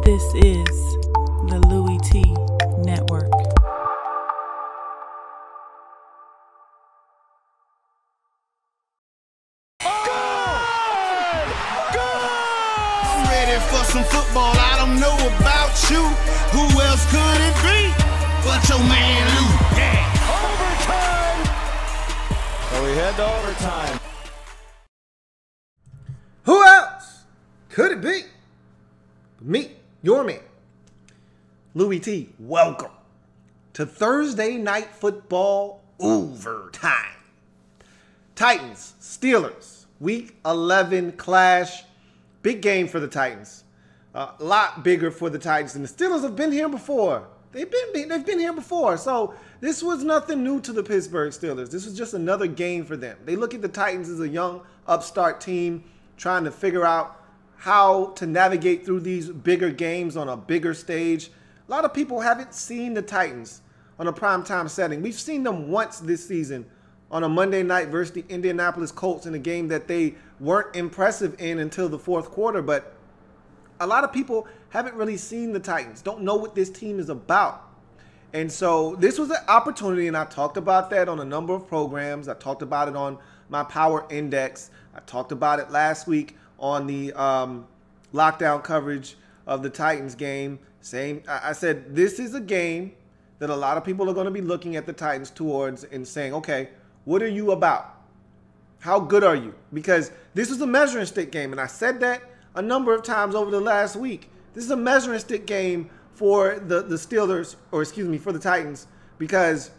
This is the Louie T Network. I'm ready for some football. I don't know about you. Who else could it be but your man Lou? Yeah. Overtime. So we head to overtime. Who else could it be? Me, your man, Louie T. Welcome to Thursday Night Football Overtime. Titans, Steelers, Week 11 clash. Big game for the Titans. A lot bigger for the Titans. And the Steelers have been here before. They've been here before. So this was nothing new to the Pittsburgh Steelers. This was just another game for them. They look at the Titans as a young upstart team trying to figure out how to navigate through these bigger games on a bigger stage. A lot of people haven't seen the Titans on a primetime setting. We've seen them once this season on a Monday night versus the Indianapolis Colts in a game that they weren't impressive in until the fourth quarter. But a lot of people haven't really seen the Titans, don't know what this team is about. And so this was an opportunity, and I talked about that on a number of programs. I talked about it on my Power Index. I talked about it last week on the lockdown coverage of the Titans game. I said this is a game that a lot of people are going to be looking at the Titans towards and saying, okay, what are you about? How good are you? Because this is a measuring stick game, and I said that a number of times over the last week. This is a measuring stick game for the Steelers, or excuse me, for the Titans, because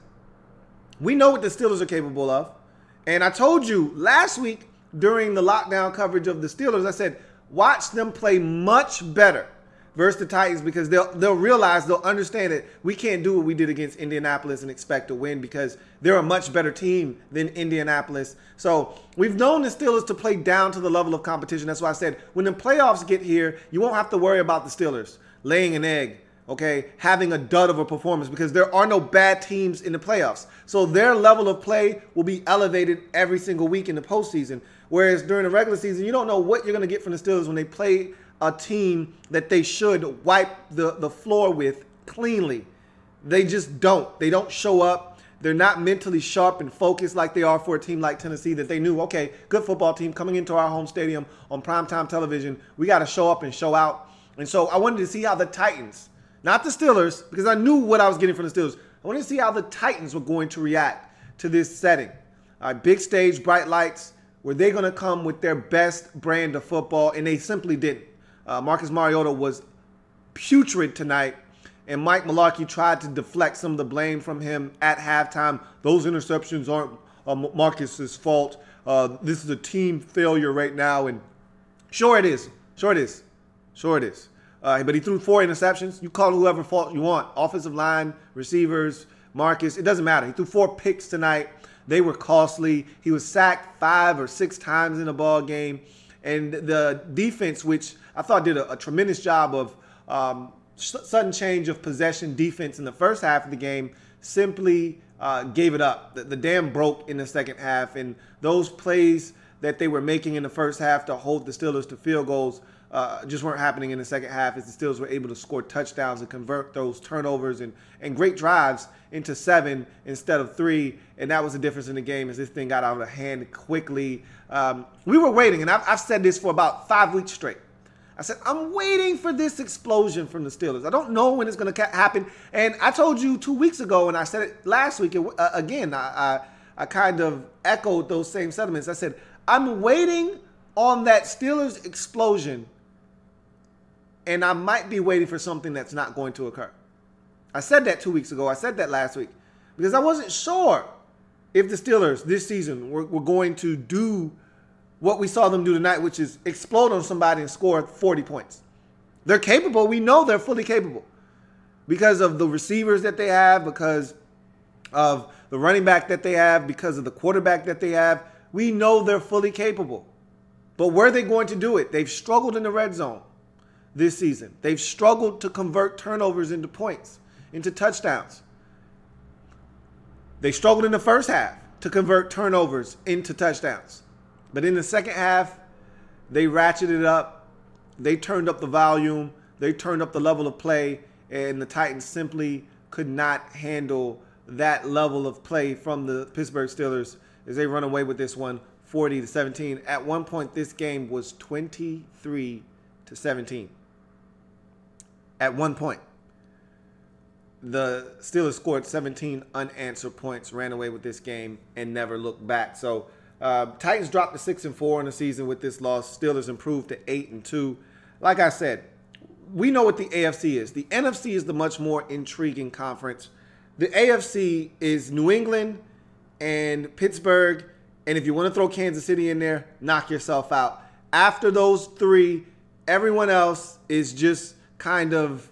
we know what the Steelers are capable of. And I told you last week during the lockdown coverage of the Steelers, I said, watch them play much better versus the Titans, because they'll realize, they'll understand that we can't do what we did against Indianapolis and expect to win, because they're a much better team than Indianapolis. So we've known the Steelers to play down to the level of competition. That's why I said when the playoffs get here, you won't have to worry about the Steelers laying an egg, okay, having a dud of a performance, because there are no bad teams in the playoffs. So their level of play will be elevated every single week in the postseason. Whereas during the regular season, you don't know what you're going to get from the Steelers when they play a team that they should wipe the floor with cleanly. They just don't. They don't show up. They're not mentally sharp and focused like they are for a team like Tennessee, that they knew, okay, good football team coming into our home stadium on primetime television. We got to show up and show out. And so I wanted to see how the Titans, not the Steelers, because I knew what I was getting from the Steelers. I wanted to see how the Titans were going to react to this setting. Big stage, bright lights. Were they going to come with their best brand of football? And they simply didn't. Marcus Mariota was putrid tonight, and Mike Mularkey tried to deflect some of the blame from him at halftime. Those interceptions aren't Marcus's fault. This is a team failure right now, and sure it is. Sure it is. Sure it is. But he threw 4 interceptions. You call whoever fault you want. Offensive line, receivers, Marcus. It doesn't matter. He threw 4 picks tonight. They were costly. He was sacked 5 or 6 times in the ball game. And the defense, which I thought did a tremendous job of sudden change of possession defense in the first half of the game, simply gave it up. The dam broke in the second half. And those plays that they were making in the first half to hold the Steelers to field goals just weren't happening in the second half, as the Steelers were able to score touchdowns and convert those turnovers and great drives into 7 instead of 3. And that was the difference in the game, as this thing got out of hand quickly. We were waiting, and I've said this for about 5 weeks straight. I said, I'm waiting for this explosion from the Steelers. I don't know when it's going to happen. And I told you 2 weeks ago, and I said it last week again. I kind of echoed those same sentiments. I said, I'm waiting on that Steelers explosion, and I might be waiting for something that's not going to occur. I said that 2 weeks ago. I said that last week, because I wasn't sure if the Steelers this season were going to do what we saw them do tonight, which is explode on somebody and score 40 points. They're capable. We know they're fully capable because of the receivers that they have, because of the running back that they have, because of the quarterback that they have. We know they're fully capable. But were they going to do it? They've struggled in the red zone this season. They've struggled to convert turnovers into points, into touchdowns. They struggled in the first half to convert turnovers into touchdowns. But in the second half, they ratcheted it up. They turned up the volume. they turned up the level of play, and the Titans simply could not handle that level of play from the Pittsburgh Steelers as they run away with this one 40-17. At one point, this game was 23-17. At one point, the Steelers scored 17 unanswered points, ran away with this game, and never looked back. So Titans dropped to 6-4 in the season with this loss. Steelers improved to 8-2. Like I said, we know what the AFC is. The NFC is the much more intriguing conference. The AFC is New England and Pittsburgh, and if you want to throw Kansas City in there, knock yourself out. After those three, everyone else is just kind of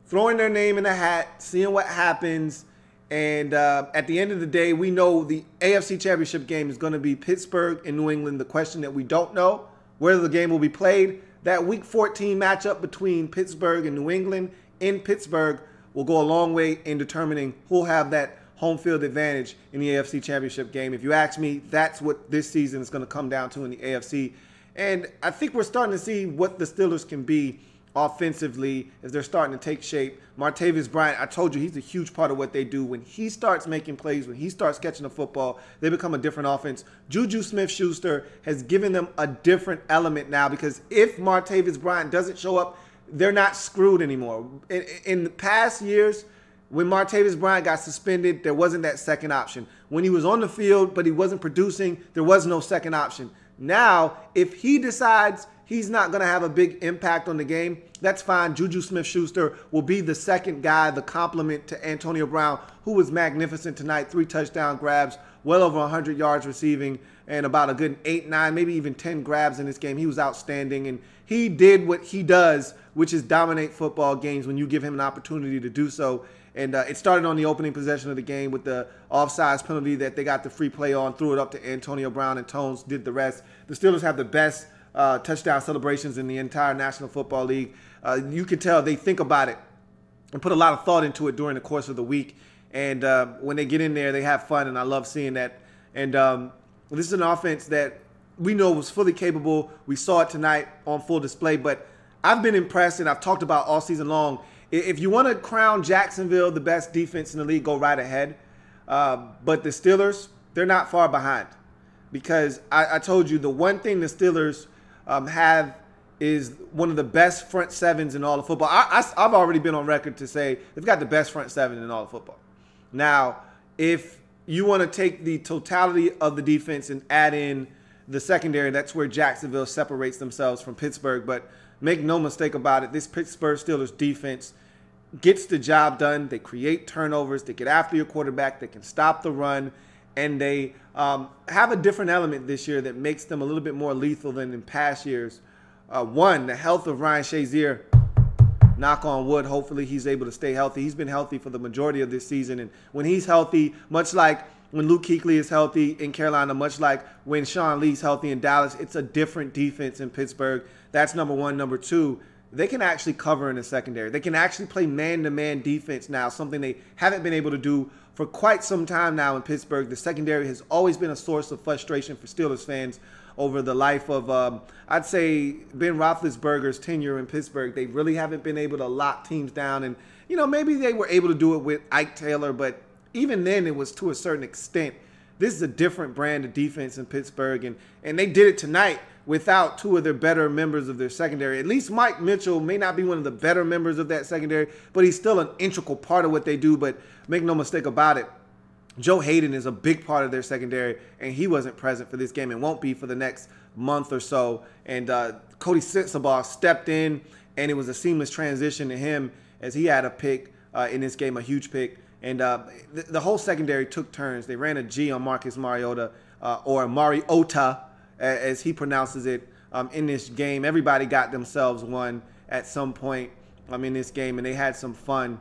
throwing their name in the hat, seeing what happens. And at the end of the day, we know the AFC Championship game is going to be Pittsburgh and New England. The question that we don't know, whether the game will be played, that Week 14 matchup between Pittsburgh and New England in Pittsburgh will go a long way in determining who will have that home field advantage in the AFC Championship game. If you ask me, that's what this season is going to come down to in the AFC. And I think we're starting to see what the Steelers can be offensively as they're starting to take shape. Martavis Bryant, I told you, he's a huge part of what they do. When he starts making plays, when he starts catching the football, they become a different offense. Juju Smith-Schuster has given them a different element now, because if Martavis Bryant doesn't show up, they're not screwed anymore. In the past years, when Martavis Bryant got suspended, there wasn't that second option. When he was on the field but he wasn't producing, there was no second option. Now, if he decides he's not going to have a big impact on the game, that's fine. Juju Smith-Schuster will be the second guy, the complement to Antonio Brown, who was magnificent tonight. 3 touchdown grabs, well over 100 yards receiving, and about a good 8, 9, maybe even 10 grabs in this game. He was outstanding, and he did what he does, which is dominate football games when you give him an opportunity to do so. And it started on the opening possession of the game with the offsides penalty that they got the free play on, threw it up to Antonio Brown, and Tones did the rest. The Steelers have the best touchdown celebrations in the entire National Football League. You can tell they think about it and put a lot of thought into it during the course of the week. And when they get in there, they have fun, and I love seeing that. And this is an offense that we know was fully capable. We saw it tonight on full display, but I've been impressed, and I've talked about all season long. If you want to crown Jacksonville the best defense in the league, go right ahead. But the Steelers, they're not far behind, because I told you the one thing the Steelers have is one of the best front sevens in all of football. I've already been on record to say they've got the best front seven in all of football. Now, if you want to take the totality of the defense and add in the secondary, that's where Jacksonville separates themselves from Pittsburgh. But make no mistake about it, this Pittsburgh Steelers defense gets the job done. They create turnovers. They get after your quarterback. They can stop the run. And they have a different element this year that makes them a little bit more lethal than in past years. One, the health of Ryan Shazier. Knock on wood, hopefully he's able to stay healthy. He's been healthy for the majority of this season. And when he's healthy, much like when Luke Kuechly is healthy in Carolina, much like when Sean Lee's healthy in Dallas, it's a different defense in Pittsburgh. That's number one. Number two, they can actually cover in the secondary. They can actually play man-to-man defense now, something they haven't been able to do for quite some time now in Pittsburgh. The secondary has always been a source of frustration for Steelers fans over the life of, I'd say, Ben Roethlisberger's tenure in Pittsburgh. They really haven't been able to lock teams down. And, you know, maybe they were able to do it with Ike Taylor, but even then it was to a certain extent. This is a different brand of defense in Pittsburgh, and they did it tonight without two of their better members of their secondary. At least Mike Mitchell may not be one of the better members of that secondary, but he's still an integral part of what they do. But make no mistake about it, Joe Hayden is a big part of their secondary, and he wasn't present for this game and won't be for the next month or so. And Cody Sensabaugh stepped in, and it was a seamless transition to him as he had a pick in this game, a huge pick. And the whole secondary took turns. They ran a G on Marcus Mariota, or Mariota, as he pronounces it, in this game. Everybody got themselves one at some point in this game, and they had some fun.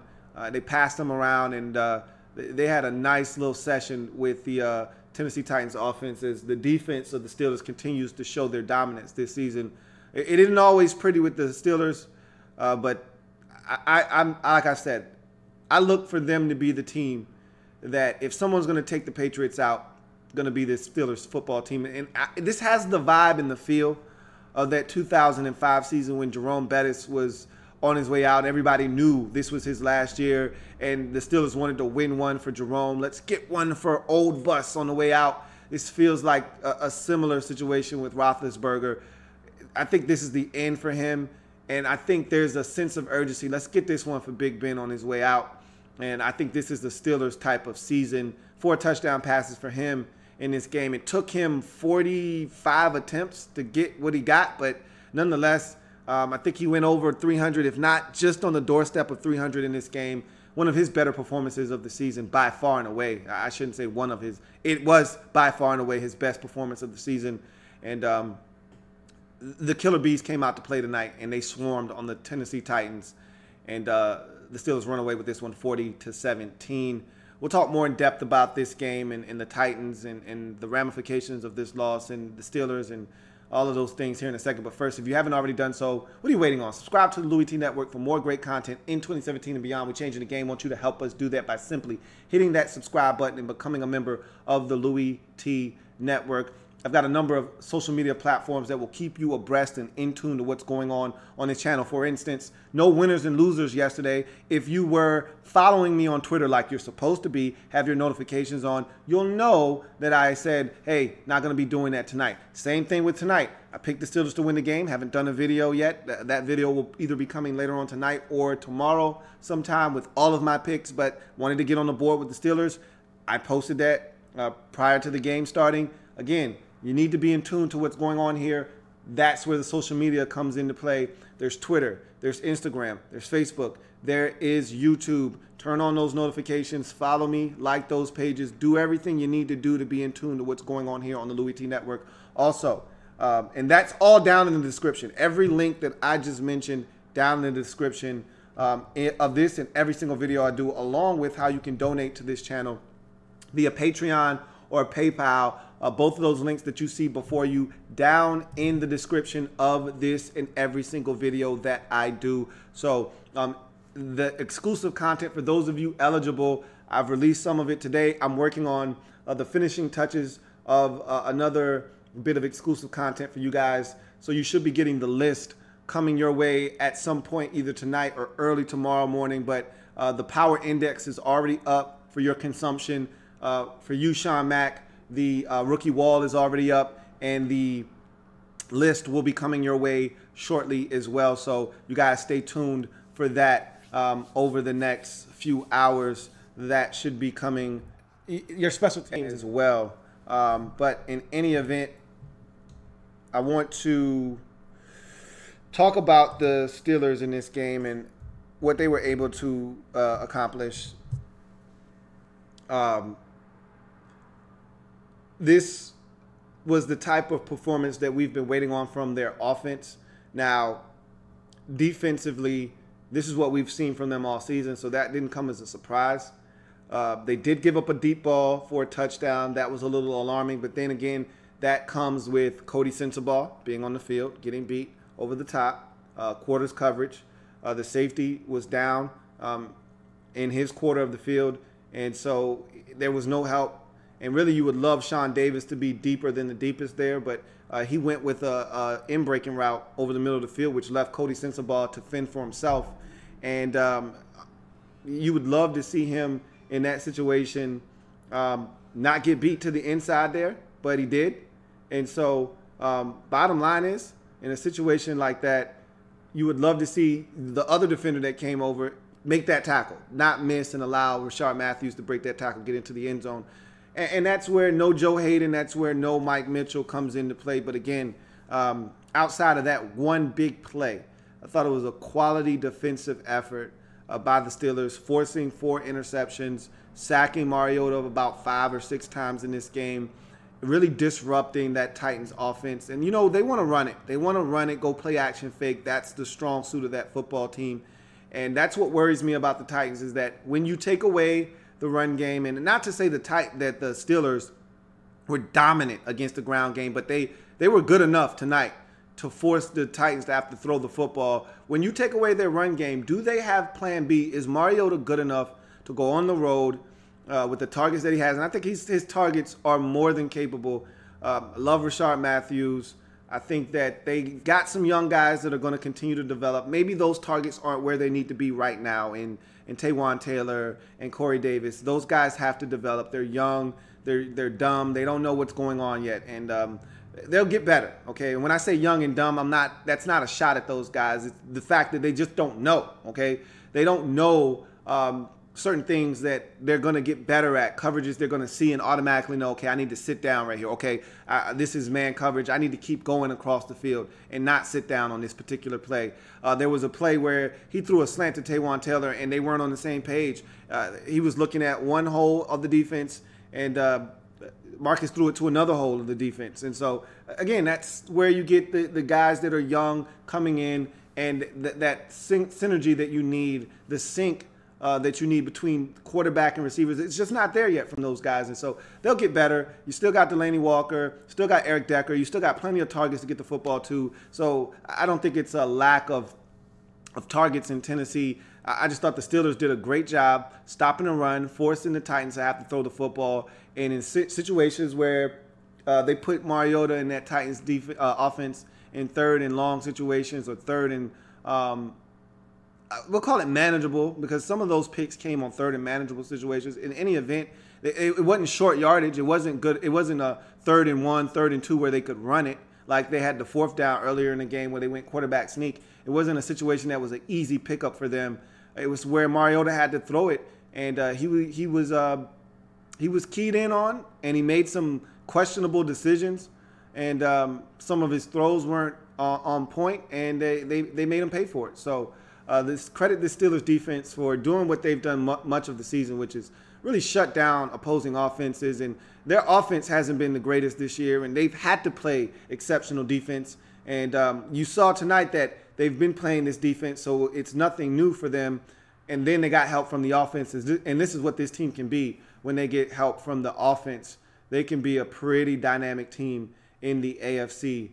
They passed them around, and they had a nice little session with the Tennessee Titans offense as the defense of the Steelers continues to show their dominance this season. It isn't always pretty with the Steelers, but I'm like I said, I look for them to be the team that if someone's going to take the Patriots out, going to be this Steelers football team. And this has the vibe and the feel of that 2005 season when Jerome Bettis was on his way out. Everybody knew this was his last year, and the Steelers wanted to win one for Jerome. Let's get one for old Bus on the way out. This feels like a similar situation with Roethlisberger. I think this is the end for him, and I think there's a sense of urgency. Let's get this one for Big Ben on his way out, and I think this is the Steelers type of season. 4 touchdown passes for him in this game. It took him 45 attempts to get what he got, but nonetheless, I think he went over 300, if not just on the doorstep of 300 in this game. One of his better performances of the season by far and away. I shouldn't say one of his. It was by far and away his best performance of the season. And the Killer Bees came out to play tonight, and they swarmed on the Tennessee Titans. And the Steelers run away with this one 40-17. We'll talk more in depth about this game and the Titans and the ramifications of this loss and the Steelers and all of those things here in a second. But first, if you haven't already done so, what are you waiting on? Subscribe to the Louie T Network for more great content in 2017 and beyond. We're changing the game. I want you to help us do that by simply hitting that subscribe button and becoming a member of the Louie T Network. I've got a number of social media platforms that will keep you abreast and in tune to what's going on this channel. For instance, no winners and losers yesterday. If you were following me on Twitter like you're supposed to be, have your notifications on, you'll know that I said, hey, not going to be doing that tonight. Same thing with tonight. I picked the Steelers to win the game. Haven't done a video yet. That video will either be coming later on tonight or tomorrow sometime with all of my picks, but wanted to get on the board with the Steelers. I posted that prior to the game starting. Again, you need to be in tune to what's going on here. That's where the social media comes into play. There's Twitter, there's Instagram, there's Facebook, there is YouTube. Turn on those notifications, follow me, like those pages, do everything you need to do to be in tune to what's going on here on the Louie T Network. Also, and that's all down in the description. Every link that I just mentioned down in the description of this and every single video I do, along with how you can donate to this channel via Patreon or PayPal. Both of those links that you see before you down in the description of this and every single video that I do. So the exclusive content for those of you eligible, I've released some of it today. I'm working on the finishing touches of another bit of exclusive content for you guys. So you should be getting the list coming your way at some point, either tonight or early tomorrow morning. But the power index is already up for your consumption. For you, Sean Mack, the rookie wall is already up, and the list will be coming your way shortly as well. So you guys stay tuned for that over the next few hours. That should be coming your special teams as well. But in any event, I want to talk about the Steelers in this game and what they were able to accomplish. This was the type of performance that we've been waiting on from their offense. Now, defensively, this is what we've seen from them all season, so that didn't come as a surprise. They did give up a deep ball for a touchdown. That was a little alarming, but then again, that comes with Cody Sensabaugh being on the field, getting beat over the top, quarters coverage. The safety was down in his quarter of the field, and so there was no help. And really, you would love Sean Davis to be deeper than the deepest there, but he went with a in-breaking route over the middle of the field, which left Cody Sensabaugh to fend for himself. And you would love to see him in that situation not get beat to the inside there, but he did. And so bottom line is, in a situation like that, you would love to see the other defender that came over make that tackle, not miss and allow Rashard Matthews to break that tackle, get into the end zone. And that's where no Joe Hayden, that's where no Mike Mitchell comes into play. But again, outside of that one big play, I thought it was a quality defensive effort by the Steelers, forcing 4 interceptions, sacking Mariota about 5 or 6 times in this game, really disrupting that Titans offense. And, you know, they want to run it. They want to run it, go play action fake. That's the strong suit of that football team. And that's what worries me about the Titans, is that when you take away the run game, and not to say that the Steelers were dominant against the ground game, but they were good enough tonight to force the Titans to have to throw the football. When you take away their run game, do they have plan B? Is Mariota good enough to go on the road with the targets that he has? And I think his targets are more than capable. I love Rashard Matthews. I think that they got some young guys that are going to continue to develop. Maybe those targets aren't where they need to be right now in Taywan Taylor and Corey Davis. Those guys have to develop. They're young. They're dumb. They don't know what's going on yet. And they'll get better, okay? And when I say young and dumb, that's not a shot at those guys. It's the fact that they just don't know, okay? They don't know certain things that they're going to get better at, coverages they're going to see and automatically know, okay, I need to sit down right here. Okay, this is man coverage. I need to keep going across the field and not sit down on this particular play. There was a play where he threw a slant to Taywan Taylor and they weren't on the same page. He was looking at one hole of the defense and Marcus threw it to another hole of the defense. And so, again, that's where you get the guys that are young coming in and that synergy that you need, the sync that you need between quarterback and receivers. It's just not there yet from those guys. And so they'll get better. You still got Delaney Walker, still got Eric Decker. You still got plenty of targets to get the football to. So I don't think it's a lack of targets in Tennessee. I just thought the Steelers did a great job stopping the run, forcing the Titans to have to throw the football. And in situations where they put Mariota in that Titans offense in third and long situations or third and we'll call it manageable because some of those picks came on third and manageable situations. In any event, it wasn't short yardage. It wasn't good. It wasn't a 3rd and 1, 3rd and 2 where they could run it like they had the 4th down earlier in the game where they went quarterback sneak. It wasn't a situation that was an easy pickup for them. It was where Mariota had to throw it, and he was keyed in on, and he made some questionable decisions, and some of his throws weren't on point, and they made him pay for it. So. Credit the Steelers defense for doing what they've done much of the season, which is really shut down opposing offenses. And their offense hasn't been the greatest this year, and they've had to play exceptional defense. And you saw tonight that they've been playing this defense, so it's nothing new for them. And then they got help from the offenses. And this is what this team can be when they get help from the offense. They can be a pretty dynamic team in the AFC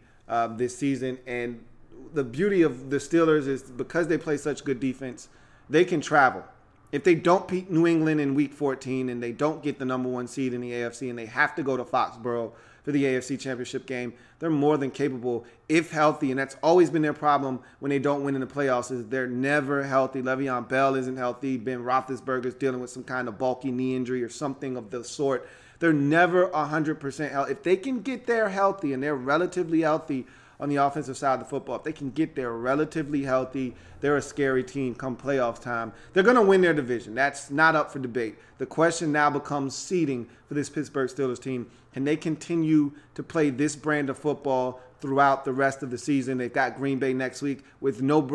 this season. And the beauty of the Steelers is because they play such good defense, they can travel. If they don't beat New England in Week 14 and they don't get the number 1 seed in the AFC and they have to go to Foxborough for the AFC Championship game, they're more than capable if healthy. And that's always been their problem when they don't win in the playoffs is they're never healthy. Le'Veon Bell isn't healthy. Ben Roethlisberger's dealing with some kind of bulky knee injury or something of the sort. They're never 100% healthy. If they can get there healthy and they're relatively healthy on the offensive side of the football, if they can get there relatively healthy, they're a scary team come playoff time. They're going to win their division. That's not up for debate. The question now becomes seeding for this Pittsburgh Steelers team. Can they continue to play this brand of football throughout the rest of the season? They've got Green Bay next week with no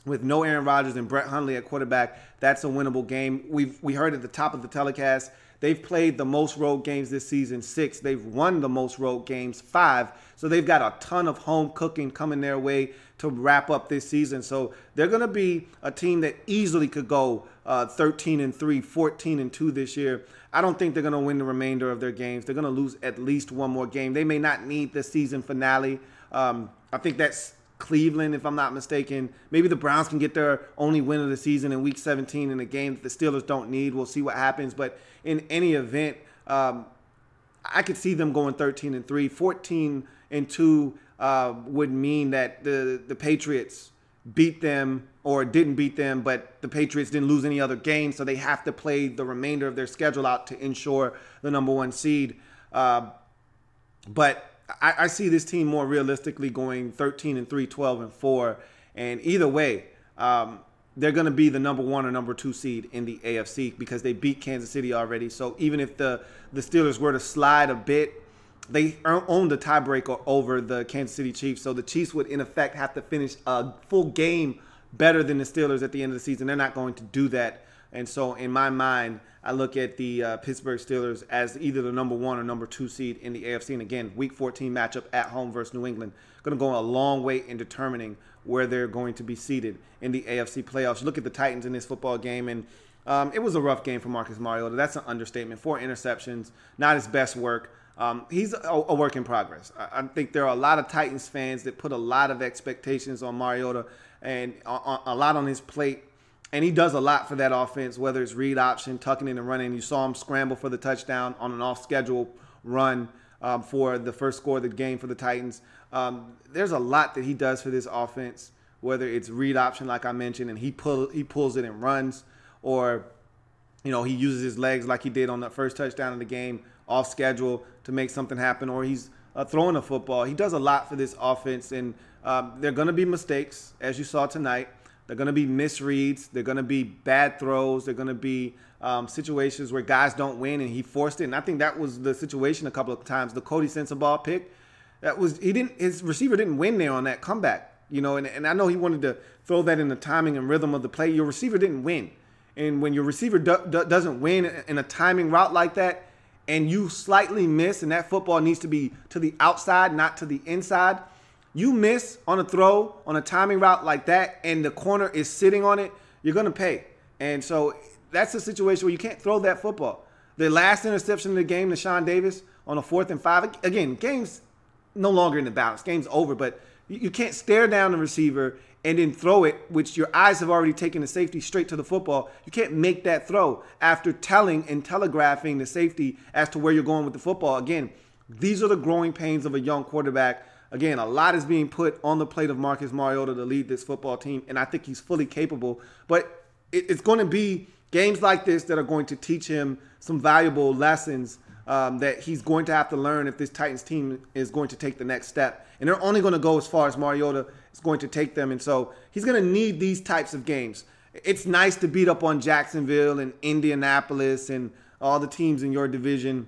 Aaron Rodgers and Brett Hundley at quarterback. That's a winnable game. We heard at the top of the telecast, they've played the most road games this season, 6. They've won the most road games, 5. So they've got a ton of home cooking coming their way to wrap up this season. So they're going to be a team that easily could go 13-3, 14-2 this year. I don't think they're going to win the remainder of their games. They're going to lose at least one more game. They may not need the season finale. I think that's Cleveland, if I'm not mistaken. Maybe the Browns can get their only win of the season in Week 17 in a game that the Steelers don't need. We'll see what happens. But in any event, I could see them going 13-3. 14-2 would mean that the Patriots beat them or didn't beat them, but the Patriots didn't lose any other games, so they have to play the remainder of their schedule out to ensure the number 1 seed. But I see this team more realistically going 13-3, 12-4, and either way, they're going to be the number 1 or number 2 seed in the AFC because they beat Kansas City already. So even if the Steelers were to slide a bit, they own the tiebreaker over the Kansas City Chiefs. So the Chiefs would, in effect, have to finish a full game better than the Steelers at the end of the season. They're not going to do that. And so in my mind, I look at the Pittsburgh Steelers as either the number 1 or number 2 seed in the AFC. And again, Week 14 matchup at home versus New England. Going to go a long way in determining where they're going to be seated in the AFC playoffs. Look at the Titans in this football game, and it was a rough game for Marcus Mariota. That's an understatement. 4 interceptions, not his best work. He's a work in progress. I think there are a lot of Titans fans that put a lot of expectations on Mariota and a lot on his plate. And he does a lot for that offense, whether it's read option, tucking in and running. You saw him scramble for the touchdown on an off-schedule run for the first score of the game for the Titans. There's a lot that he does for this offense, whether it's read option, like I mentioned, and he pulls it and runs, or he uses his legs like he did on the first touchdown of the game off schedule to make something happen, or he's throwing a football. He does a lot for this offense, and there are going to be mistakes, as you saw tonight. They're going to be misreads. They're going to be bad throws. They're going to be situations where guys don't win, and he forced it. And I think that was the situation a couple of times. The Cody Sensabaugh pick, his receiver didn't win there on that comeback. And I know he wanted to throw that in the timing and rhythm of the play. Your receiver didn't win. And when your receiver doesn't win in a timing route like that, and you slightly miss, and that football needs to be to the outside, not to the inside, you miss on a throw, on a timing route like that, and the corner is sitting on it, you're going to pay. And so that's a situation where you can't throw that football. The last interception of the game to Sean Davis on a 4th and 5, again, game's no longer in the balance. Game's over, but you can't stare down the receiver and then throw it, which your eyes have already taken the safety straight to the football. You can't make that throw after telling and telegraphing the safety as to where you're going with the football. Again, these are the growing pains of a young quarterback. Again, a lot is being put on the plate of Marcus Mariota to lead this football team, and I think he's fully capable. But it's going to be games like this that are going to teach him some valuable lessons that he's going to have to learn if this Titans team is going to take the next step. And they're only going to go as far as Mariota is going to take them. And so he's going to need these types of games. It's nice to beat up on Jacksonville and Indianapolis and all the teams in your division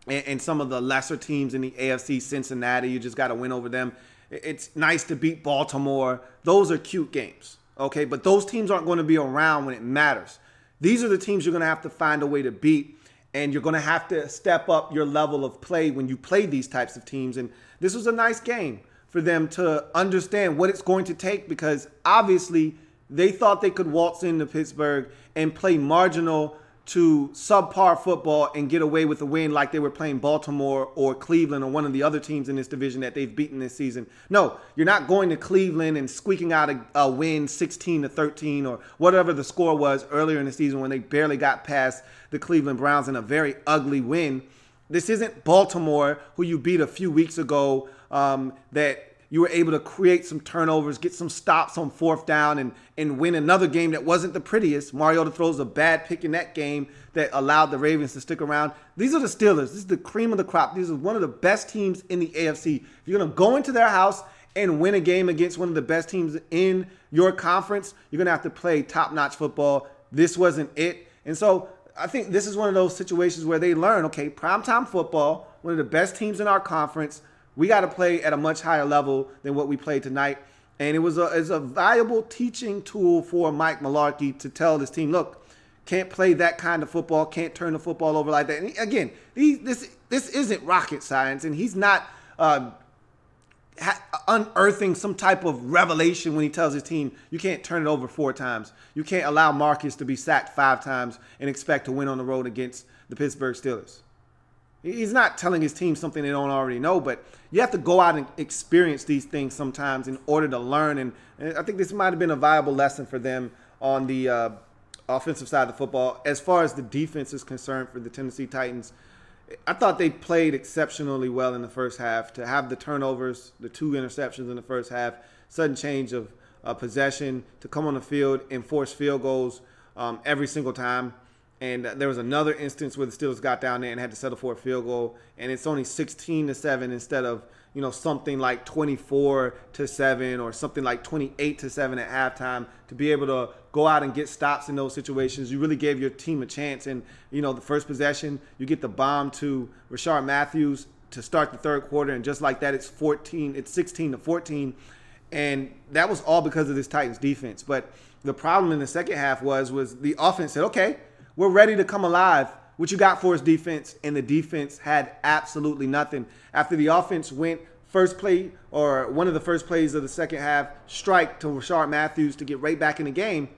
and some of the lesser teams in the AFC, Cincinnati. You just got to win over them. It's nice to beat Baltimore. Those are cute games, okay? But those teams aren't going to be around when it matters. These are the teams you're going to have to find a way to beat. And you're going to have to step up your level of play when you play these types of teams. And this was a nice game for them to understand what it's going to take, because obviously they thought they could waltz into Pittsburgh and play marginal to subpar football and get away with a win like they were playing Baltimore or Cleveland or one of the other teams in this division that they've beaten this season. No, you're not going to Cleveland and squeaking out a win 16-13 or whatever the score was earlier in the season when they barely got past the Cleveland Browns in a very ugly win. This isn't Baltimore, who you beat a few weeks ago, that you were able to create some turnovers, get some stops on 4th down, and win another game that wasn't the prettiest. Mariota throws a bad pick in that game that allowed the Ravens to stick around. These are the Steelers. This is the cream of the crop. These are one of the best teams in the AFC. If you're going to go into their house and win a game against one of the best teams in your conference, you're going to have to play top-notch football. This wasn't it. And so I think this is one of those situations where they learn, okay, primetime football, one of the best teams in our conference, we got to play at a much higher level than what we played tonight. And it's a valuable teaching tool for Mike Mularkey to tell this team, look, can't play that kind of football, can't turn the football over like that. And again, this isn't rocket science, and he's not unearthing some type of revelation when he tells his team, you can't turn it over 4 times. You can't allow Marcus to be sacked 5 times and expect to win on the road against the Pittsburgh Steelers. He's not telling his team something they don't already know, but you have to go out and experience these things sometimes in order to learn. And I think this might have been a viable lesson for them on the offensive side of the football. As far as the defense is concerned for the Tennessee Titans, I thought they played exceptionally well in the first half. To have the turnovers, the 2 interceptions in the first half, sudden change of possession, to come on the field and force field goals every single time. And there was another instance where the Steelers got down there and had to settle for a field goal, and it's only 16-7 instead of something like 24-7 or something like 28-7 at halftime. To be able to go out and get stops in those situations, you really gave your team a chance. And the first possession, you get the bomb to Rashard Matthews to start the third quarter, and just like that, it's 16-14, and that was all because of this Titans defense. But the problem in the second half was the offense said, okay, we're ready to come alive. What you got for us, defense? And the defense had absolutely nothing. After the offense went first play, or one of the first plays of the second half, strike to Rashard Matthews to get right back in the game,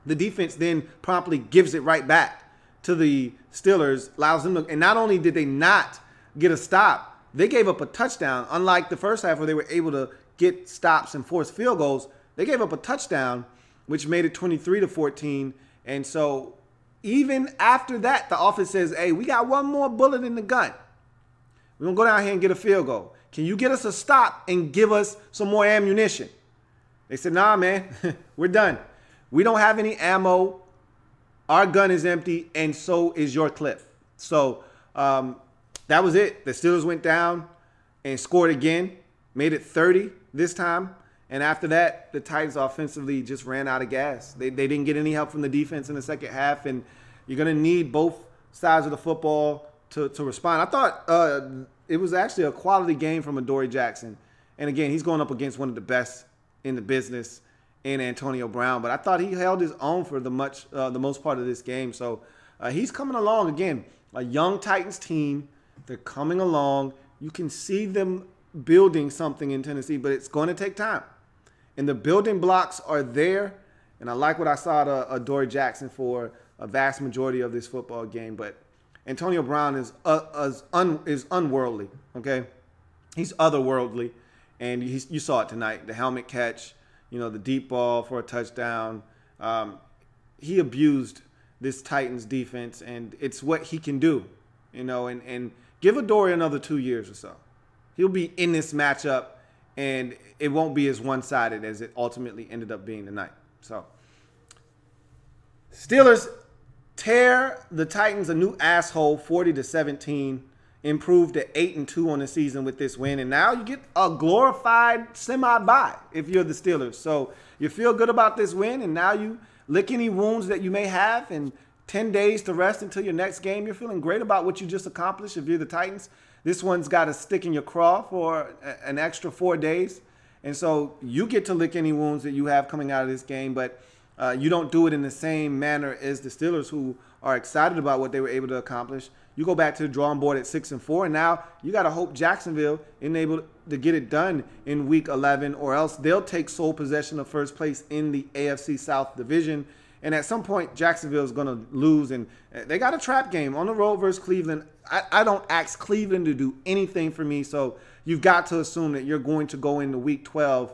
the defense then promptly gives it right back to the Steelers, allows them to, and not only did they not get a stop, they gave up a touchdown. Unlike the first half where they were able to get stops and force field goals, they gave up a touchdown, which made it 23-14. And so even after that, the offense says, hey, we got one more bullet in the gun. We're going to go down here and get a field goal. Can you get us a stop and give us some more ammunition? They said, nah, man, we're done. We don't have any ammo. Our gun is empty, and so is your clip. So that was it. The Steelers went down and scored again, made it 30 this time. And after that, the Titans offensively just ran out of gas. They didn't get any help from the defense in the second half, and you're going to need both sides of the football to respond. I thought it was actually a quality game from Adoree Jackson. And again, he's going up against one of the best in the business in Antonio Brown. But I thought he held his own for the most part of this game. So he's coming along. Again, a young Titans team. They're coming along. You can see them building something in Tennessee, but it's going to take time. And the building blocks are there. And I like what I saw to Adoree Jackson for a vast majority of this football game. But Antonio Brown is unworldly, okay? He's otherworldly. And you saw it tonight. The helmet catch, the deep ball for a touchdown. He abused this Titans defense, and it's what he can do, and give Adoree another 2 years or so. He'll be in this matchup, and it won't be as one-sided as it ultimately ended up being tonight. So, Steelers tear the Titans a new asshole, 40-17. Improved to 8-2 on the season with this win, and now you get a glorified semi-bye if you're the Steelers. So you feel good about this win, and now you lick any wounds that you may have, and 10 days to rest until your next game. You're feeling great about what you just accomplished if you're the Titans. This one's got to stick in your craw for an extra 4 days, and so you get to lick any wounds that you have coming out of this game, but you don't do it in the same manner as the Steelers, who are excited about what they were able to accomplish. You go back to the drawing board at 6-4, and now you got to hope Jacksonville is able to get it done in Week 11, or else they'll take sole possession of first place in the AFC South Division. And at some point, Jacksonville is going to lose, and they got a trap game on the road versus Cleveland. I don't ask Cleveland to do anything for me, so you've got to assume that you're going to go into Week 12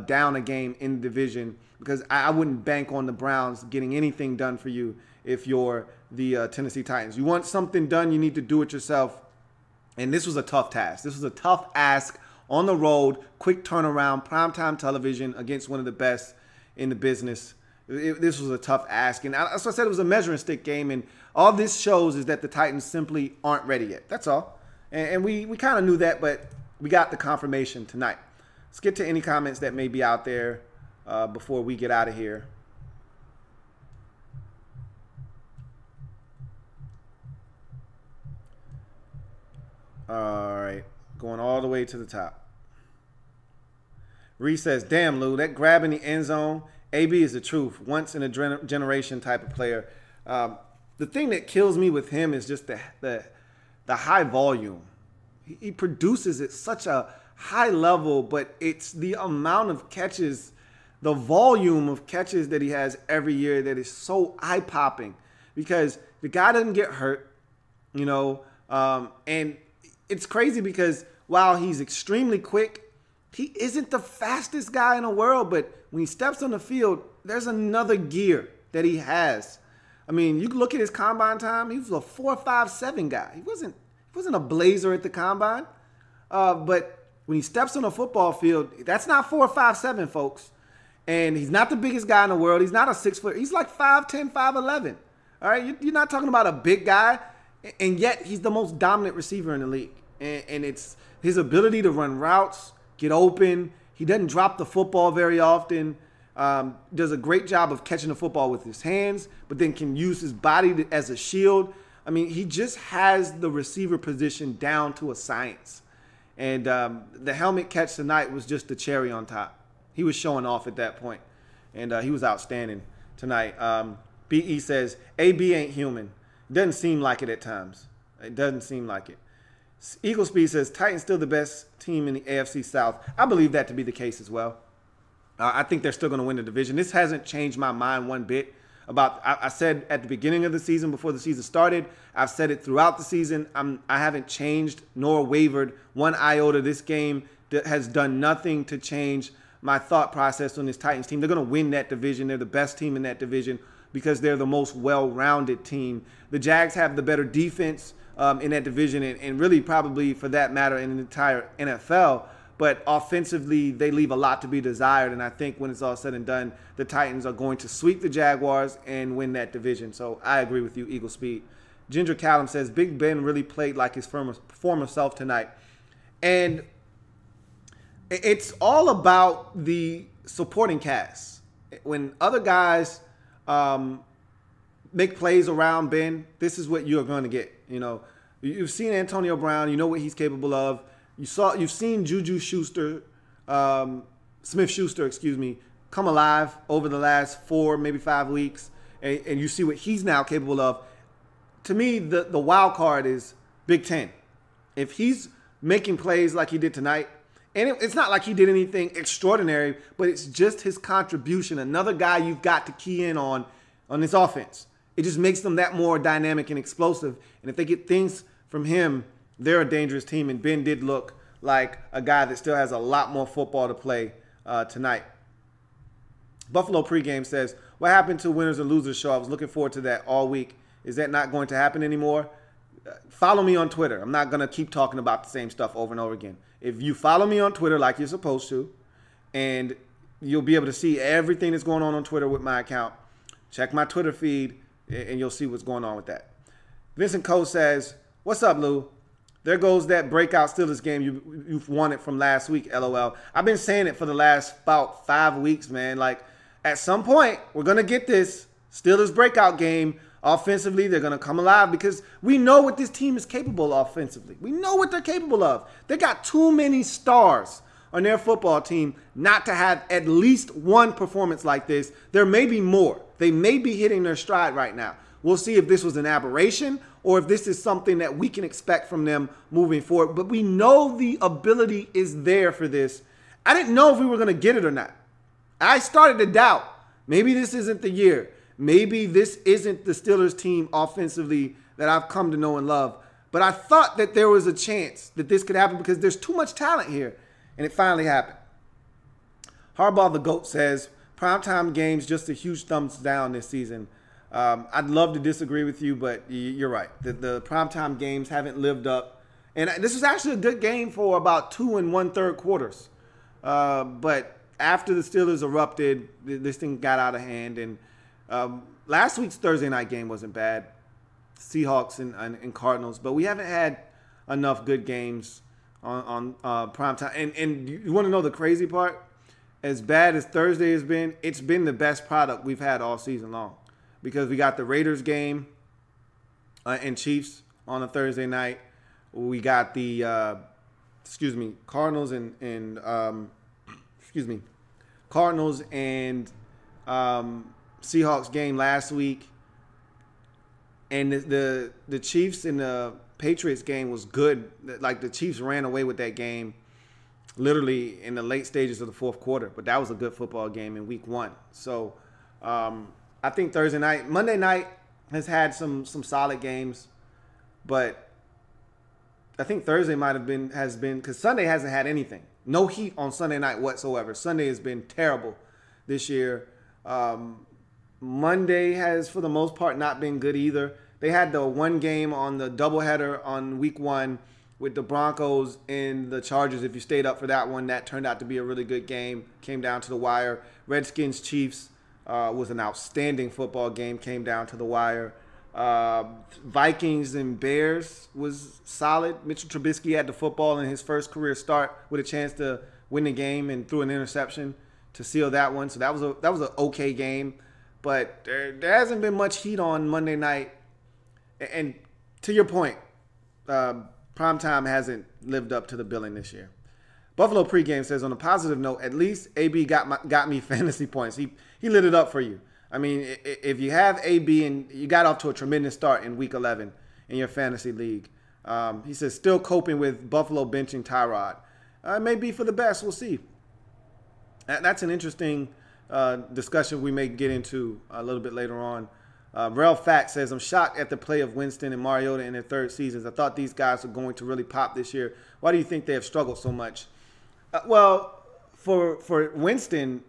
down a game in the division, because I wouldn't bank on the Browns getting anything done for you if you're the Tennessee Titans. You want something done, you need to do it yourself. And this was a tough task. This was a tough ask on the road, quick turnaround, primetime television against one of the best in the business. This was a tough ask. And as I said, it was a measuring stick game. And all this shows is that the Titans simply aren't ready yet. That's all. And we kind of knew that, but we got the confirmation tonight. Let's get to any comments that may be out there before we get out of here. All right, going all the way to the top. Reese says, damn, Lou, that grab in the end zone, A.B. is the truth. Once in a generation type of player. The thing that kills me with him is just the high volume. He produces at such a high level, but it's the amount of catches, the volume of catches that he has every year that is so eye-popping, because the guy doesn't get hurt, and it's crazy because while he's extremely quick, he isn't the fastest guy in the world, but when he steps on the field, there's another gear that he has. I mean, you can look at his combine time. He was a 4.57 guy. He wasn't a blazer at the combine. But when he steps on a football field, that's not 4.57, folks. And he's not the biggest guy in the world. He's not a 6 foot. He's like 5'10", 5'11". All right, you're not talking about a big guy, and yet he's the most dominant receiver in the league. And it's his ability to run routes, get open. He doesn't drop the football very often. Does a great job of catching the football with his hands, but then can use his body as a shield. I mean, he just has the receiver position down to a science. And the helmet catch tonight was just the cherry on top. He was showing off at that point, and he was outstanding tonight. BE says, AB ain't human. Doesn't seem like it at times. It doesn't seem like it. Eagle Speed says, Titans still the best team in the AFC South. I believe that to be the case as well. I think they're still going to win the division. This hasn't changed my mind one bit. I said at the beginning of the season, before the season started, I've said it throughout the season. I haven't changed nor wavered one iota. This game has done nothing to change my thought process on this Titans team. They're going to win that division. They're the best team in that division because they're the most well-rounded team. The Jags have the better defense. in that division, and really probably for that matter in the entire NFL. But offensively, they leave a lot to be desired. And I think when it's all said and done, the Titans are going to sweep the Jaguars and win that division. So I agree with you, Eagle Speed. Ginger Callum says, Big Ben really played like his former self tonight. And it's all about the supporting cast. When other guys make plays around Ben, this is what you're going to get. You know, you've seen Antonio Brown. You know what he's capable of. You've seen Smith-Schuster, come alive over the last 4, maybe 5 weeks, and you see what he's now capable of. To me, the wild card is Big Ten. If he's making plays like he did tonight, and it's not like he did anything extraordinary, but it's just his contribution. Another guy you've got to key in on this offense. It just makes them that more dynamic and explosive. And if they get things from him, they're a dangerous team, and Ben did look like a guy that still has a lot more football to play tonight. Buffalo pregame says, what happened to winners and losers show? I was looking forward to that all week. Is that not going to happen anymore? Follow me on Twitter. I'm not going to keep talking about the same stuff over and over again. If you follow me on Twitter like you're supposed to, and you'll be able to see everything that's going on Twitter with my account, check my Twitter feed, and you'll see what's going on with that. Vincent Cole says, what's up, Lou? There goes that breakout Steelers game you've wanted from last week, LOL. I've been saying it for the last about 5 weeks, man. Like, at some point, we're going to get this Steelers breakout game. Offensively, they're going to come alive because we know what this team is capable of offensively. We know what they're capable of. They got too many stars on their football team not to have at least one performance like this. There may be more. They may be hitting their stride right now. We'll see if this was an aberration or if this is something that we can expect from them moving forward. But we know the ability is there for this. I didn't know if we were going to get it or not. I started to doubt. Maybe this isn't the year. Maybe this isn't the Steelers team offensively that I've come to know and love. But I thought that there was a chance that this could happen because there's too much talent here. And it finally happened. Harbaugh the GOAT says, primetime games, just a huge thumbs down this season. I'd love to disagree with you, but you're right. The primetime games haven't lived up. And this was actually a good game for about 2 1/3 quarters. But after the Steelers erupted, this thing got out of hand. And last week's Thursday night game wasn't bad. Seahawks and Cardinals. But we haven't had enough good games on primetime. And you want to know the crazy part? As bad as Thursday has been, it's been the best product we've had all season long. Because we got the Raiders game and Chiefs on a Thursday night. We got the Cardinals and Seahawks game last week, and the Chiefs and the Patriots game was good. Like, the Chiefs ran away with that game literally in the late stages of the fourth quarter, but that was a good football game in week 1. So I think Monday night has had some solid games, but I think Thursday has been because Sunday hasn't had anything. No heat on Sunday night whatsoever. Sunday has been terrible this year. Monday has, for the most part, not been good either. They had the one game on the doubleheader on week 1 with the Broncos and the Chargers. If you stayed up for that one, that turned out to be a really good game. Came down to the wire. Redskins Chiefs was an outstanding football game. Came down to the wire. Vikings and Bears was solid. Mitchell Trubisky had the football in his first career start with a chance to win the game and threw an interception to seal that one. So that was an okay game. But there hasn't been much heat on Monday night. And to your point, primetime hasn't lived up to the billing this year. Buffalo pregame says, on a positive note, at least AB got me fantasy points. He lit it up for you. I mean, if you have AB and you got off to a tremendous start in week 11 in your fantasy league, he says, still coping with Buffalo benching Tyrod. It may be for the best. We'll see. That's an interesting discussion we may get into a little bit later on. Rel Fact says, I'm shocked at the play of Winston and Mariota in their third seasons. I thought these guys were going to really pop this year. Why do you think they have struggled so much? Well, for Winston,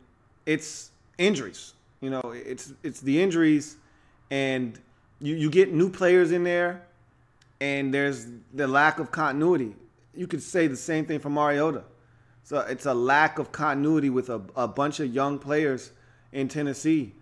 it's injuries. You know, it's the injuries, and you get new players in there, and there's the lack of continuity. You could say the same thing for Mariota. So it's a lack of continuity with a bunch of young players in Tennessee.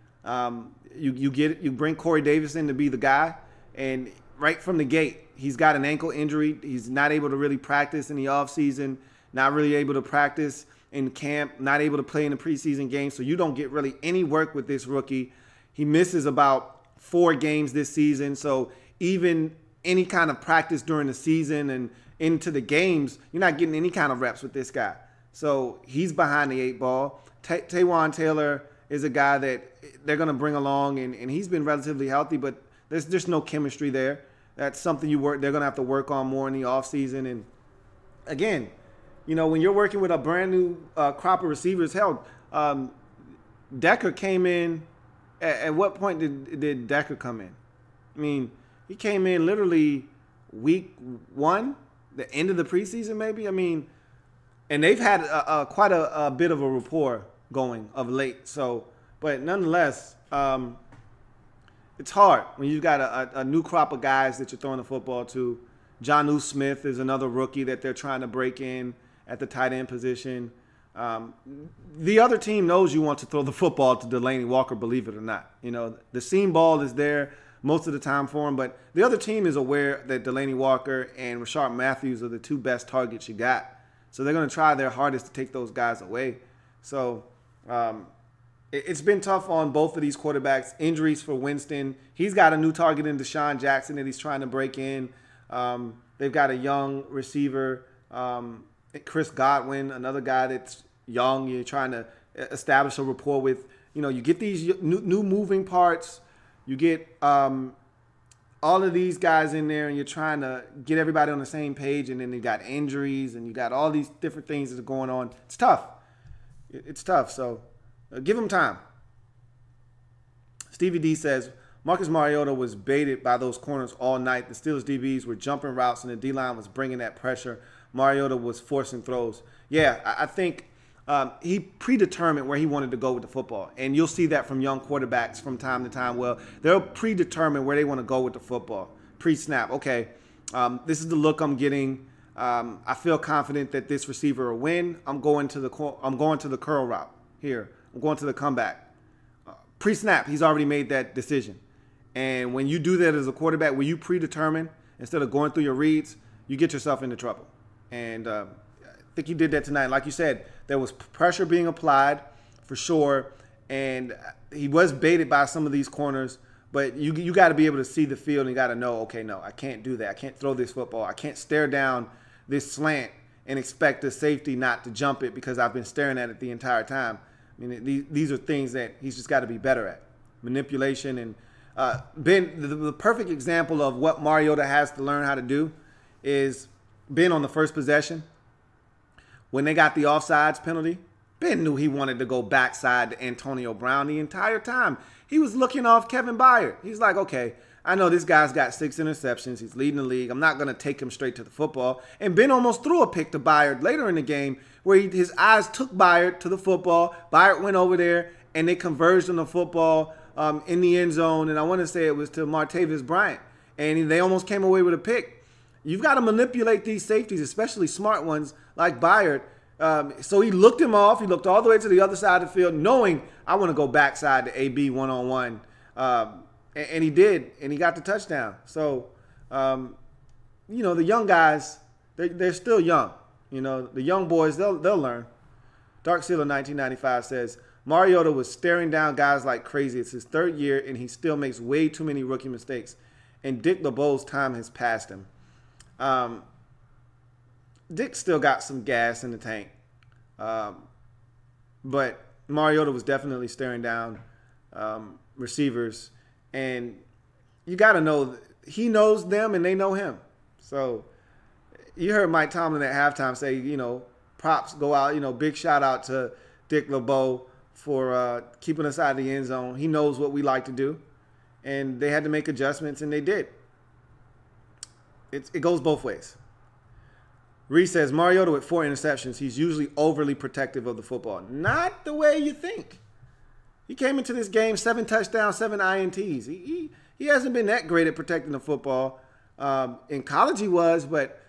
You bring Corey Davis in to be the guy, and right from the gate, he's got an ankle injury. He's not able to really practice in the offseason, not really able to practice in camp, not able to play in the preseason game. So you don't get really any work with this rookie. He misses about 4 games this season. So even any kind of practice during the season and into the games, you're not getting any kind of reps with this guy. So he's behind the 8 ball. Taywan Taylor is a guy that they're going to bring along, and he's been relatively healthy, but there's just no chemistry there. That's something they're going to have to work on more in the offseason. And again, when you're working with a brand new crop of receivers, hell, Decker came in. At what point did Decker come in? I mean, he came in literally week 1, the end of the preseason, maybe. I mean, and they've had quite a bit of a rapport going of late. So, but nonetheless, it's hard when you've got a new crop of guys that you're throwing the football to. Jonnu Smith is another rookie that they're trying to break in at the tight end position. The other team knows you want to throw the football to Delanie Walker, believe it or not. The seam ball is there most of the time for him, but the other team is aware that Delanie Walker and Rashard Matthews are the 2 best targets you got. So they're going to try their hardest to take those guys away. So it's been tough on both of these quarterbacks. Injuries for Winston. He's got a new target in Deshaun Jackson that he's trying to break in. They've got a young receiver, Chris Godwin, another guy that's young. You're trying to establish a rapport with. You get these new moving parts. You get all of these guys in there, and you're trying to get everybody on the same page, and then you got injuries, and you got all these different things that are going on. It's tough. It's tough, so give him time. Stevie D says, Marcus Mariota was baited by those corners all night. The Steelers DBs were jumping routes, and the D-line was bringing that pressure. Mariota was forcing throws. Yeah, I think he predetermined where he wanted to go with the football. And you'll see that from young quarterbacks from time to time. Well, they'll predetermine where they want to go with the football. Pre-snap. Okay, this is the look I'm getting. I feel confident that this receiver will win. I'm going to the curl route here. I'm going to the comeback. Pre-snap, he's already made that decision. And when you do that as a quarterback, when you predetermine instead of going through your reads, you get yourself into trouble. And I think he did that tonight. Like you said, there was pressure being applied for sure, and he was baited by some of these corners. But you got to be able to see the field and you got to know, okay, no, I can't do that. I can't throw this football. I can't stare down this slant and expect the safety not to jump it because I've been staring at it the entire time. I mean, these are things that he's just got to be better at. Manipulation and Ben, the perfect example of what Mariota has to learn how to do is Ben on the first possession. When they got the offsides penalty, Ben knew he wanted to go backside to Antonio Brown the entire time. He was looking off Kevin Byard. He's like, okay, I know this guy's got 6 interceptions. He's leading the league. I'm not going to take him straight to the football. And Ben almost threw a pick to Byard later in the game where his eyes took Byard to the football. Byard went over there, and they converged on the football in the end zone. And I want to say it was to Martavis Bryant. And they almost came away with a pick. You've got to manipulate these safeties, especially smart ones like Byard. So he looked him off. He looked all the way to the other side of the field, knowing I want to go backside to A.B. one-on-one. And he did, and he got the touchdown. So, the young guys, they're still young. The young boys, they'll learn. Dark Sealer 1995 says, Mariota was staring down guys like crazy. It's his 3rd year, and he still makes way too many rookie mistakes. And Dick LeBeau's time has passed him. Dick still got some gas in the tank. But Mariota was definitely staring down receivers. And you got to know, he knows them and they know him. So you heard Mike Tomlin at halftime say, props go out, big shout out to Dick LeBeau for keeping us out of the end zone. He knows what we like to do. And they had to make adjustments, and they did. It goes both ways. Reese says, Mariota with 4 interceptions, he's usually overly protective of the football. Not the way you think. He came into this game 7 touchdowns, 7 INTs. He hasn't been that great at protecting the football. In college he was, but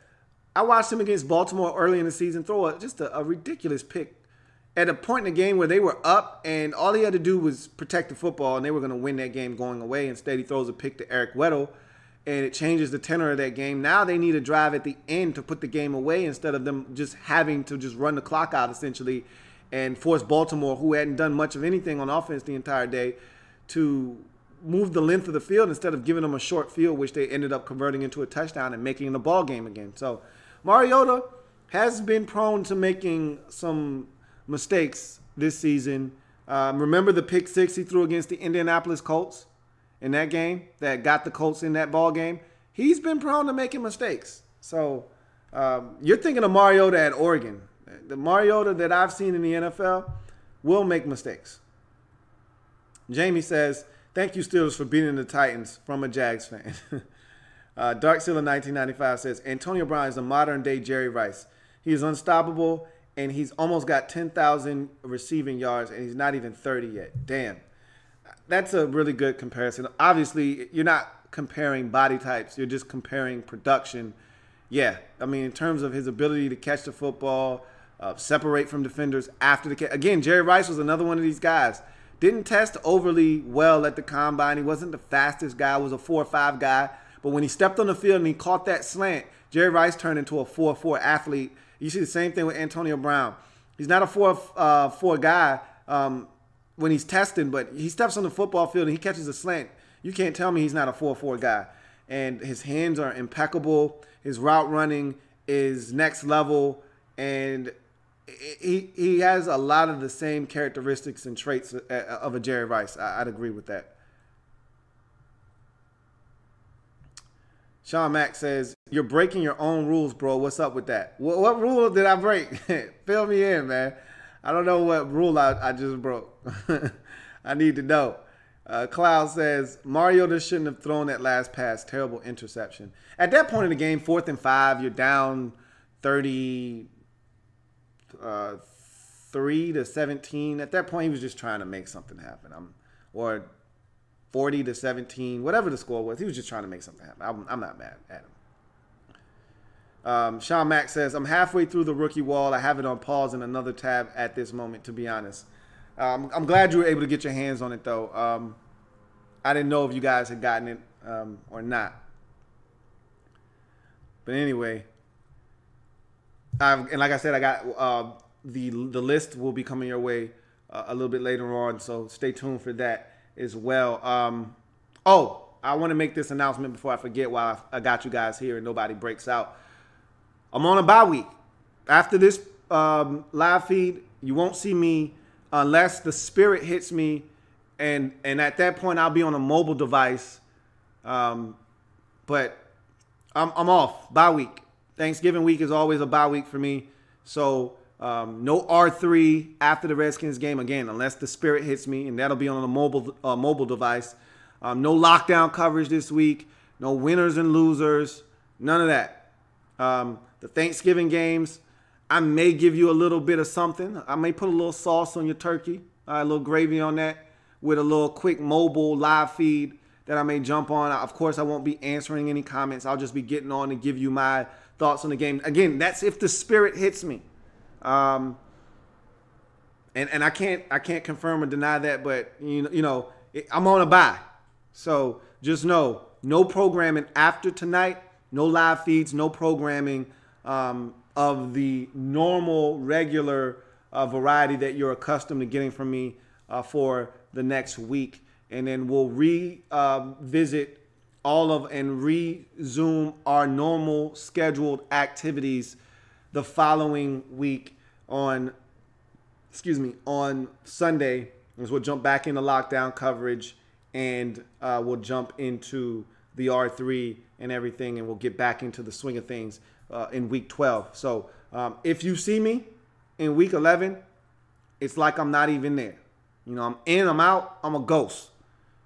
I watched him against Baltimore early in the season throw just a ridiculous pick at a point in the game where they were up and all he had to do was protect the football and they were going to win that game going away. Instead, he throws a pick to Eric Weddle and it changes the tenor of that game. Now they need a drive at the end to put the game away instead of them just having to just run the clock out essentially and force Baltimore, who hadn't done much of anything on offense the entire day, to move the length of the field instead of giving them a short field, which they ended up converting into a touchdown and making it a ball game again. So Mariota has been prone to making some mistakes this season. Remember the pick six he threw against the Indianapolis Colts in that game that got the Colts in that ball game? He's been prone to making mistakes. So you're thinking of Mariota at Oregon. The Mariota that I've seen in the NFL will make mistakes. Jamie says, thank you, Steelers, for beating the Titans, from a Jags fan. Dark Sealer 1995 says, Antonio Brown is a modern-day Jerry Rice. He is unstoppable, and he's almost got 10,000 receiving yards, and he's not even 30 yet. Damn. That's a really good comparison. Obviously, you're not comparing body types. You're just comparing production. Yeah, I mean, in terms of his ability to catch the football, separate from defenders after the catch. Again, Jerry Rice was another one of these guys. Didn't test overly well at the combine. He wasn't the fastest guy. Was a 4.5 guy. But when he stepped on the field and he caught that slant, Jerry Rice turned into a 4.4 athlete. You see the same thing with Antonio Brown. He's not a 4.4 guy when he's testing, but he steps on the football field and he catches a slant. You can't tell me he's not a 4.4 guy. And his hands are impeccable. His route running is next level. And he has a lot of the same characteristics and traits of a Jerry Rice. I'd agree with that. Sean Mack says, you're breaking your own rules, bro. What's up with that? What rule did I break? Fill me in, man. I don't know what rule I just broke. I need to know. Cloud says, Mariota shouldn't have thrown that last pass. Terrible interception. At that point in the game, 4th and 5, you're down 33 to 17. At that point, he was just trying to make something happen. Or 40 to 17, whatever the score was. He was just trying to make something happen. I'm not mad at him. Sean Mack says, I'm halfway through the rookie wall. I have it on pause in another tab at this moment, to be honest. I'm glad you were able to get your hands on it, though. I didn't know if you guys had gotten it or not. But anyway, and like I said, I got the list will be coming your way a little bit later on, so stay tuned for that as well. I want to make this announcement before I forget while I got you guys here and nobody breaks out. I'm on a bye week. After this live feed, you won't see me unless the spirit hits me, and at that point I'll be on a mobile device. But I'm off. Bye week. Thanksgiving week is always a bye week for me. So no R3 after the Redskins game again, unless the spirit hits me, and that'll be on a mobile device. No lockdown coverage this week. No winners and losers. None of that. The Thanksgiving games, I may give you a little bit of something. I may put a little sauce on your turkey, a little gravy on that, with a little quick mobile live feed that I may jump on. Of course, I won't be answering any comments. I'll just be getting on to give you my thoughts on the game. Again, that's if the spirit hits me. And I can't confirm or deny that, but you know, I'm on a bye. So just know, no programming after tonight, no live feeds, no programming of the normal, regular variety that you're accustomed to getting from me for the next week. And then we'll revisit all of and resume our normal scheduled activities the following week on Sunday, as we'll jump back into lockdown coverage and we'll jump into the R3 and everything, and we'll get back into the swing of things in week 12. So if you see me in week 11, it's like I'm not even there. You know, I'm in, I'm out, I'm a ghost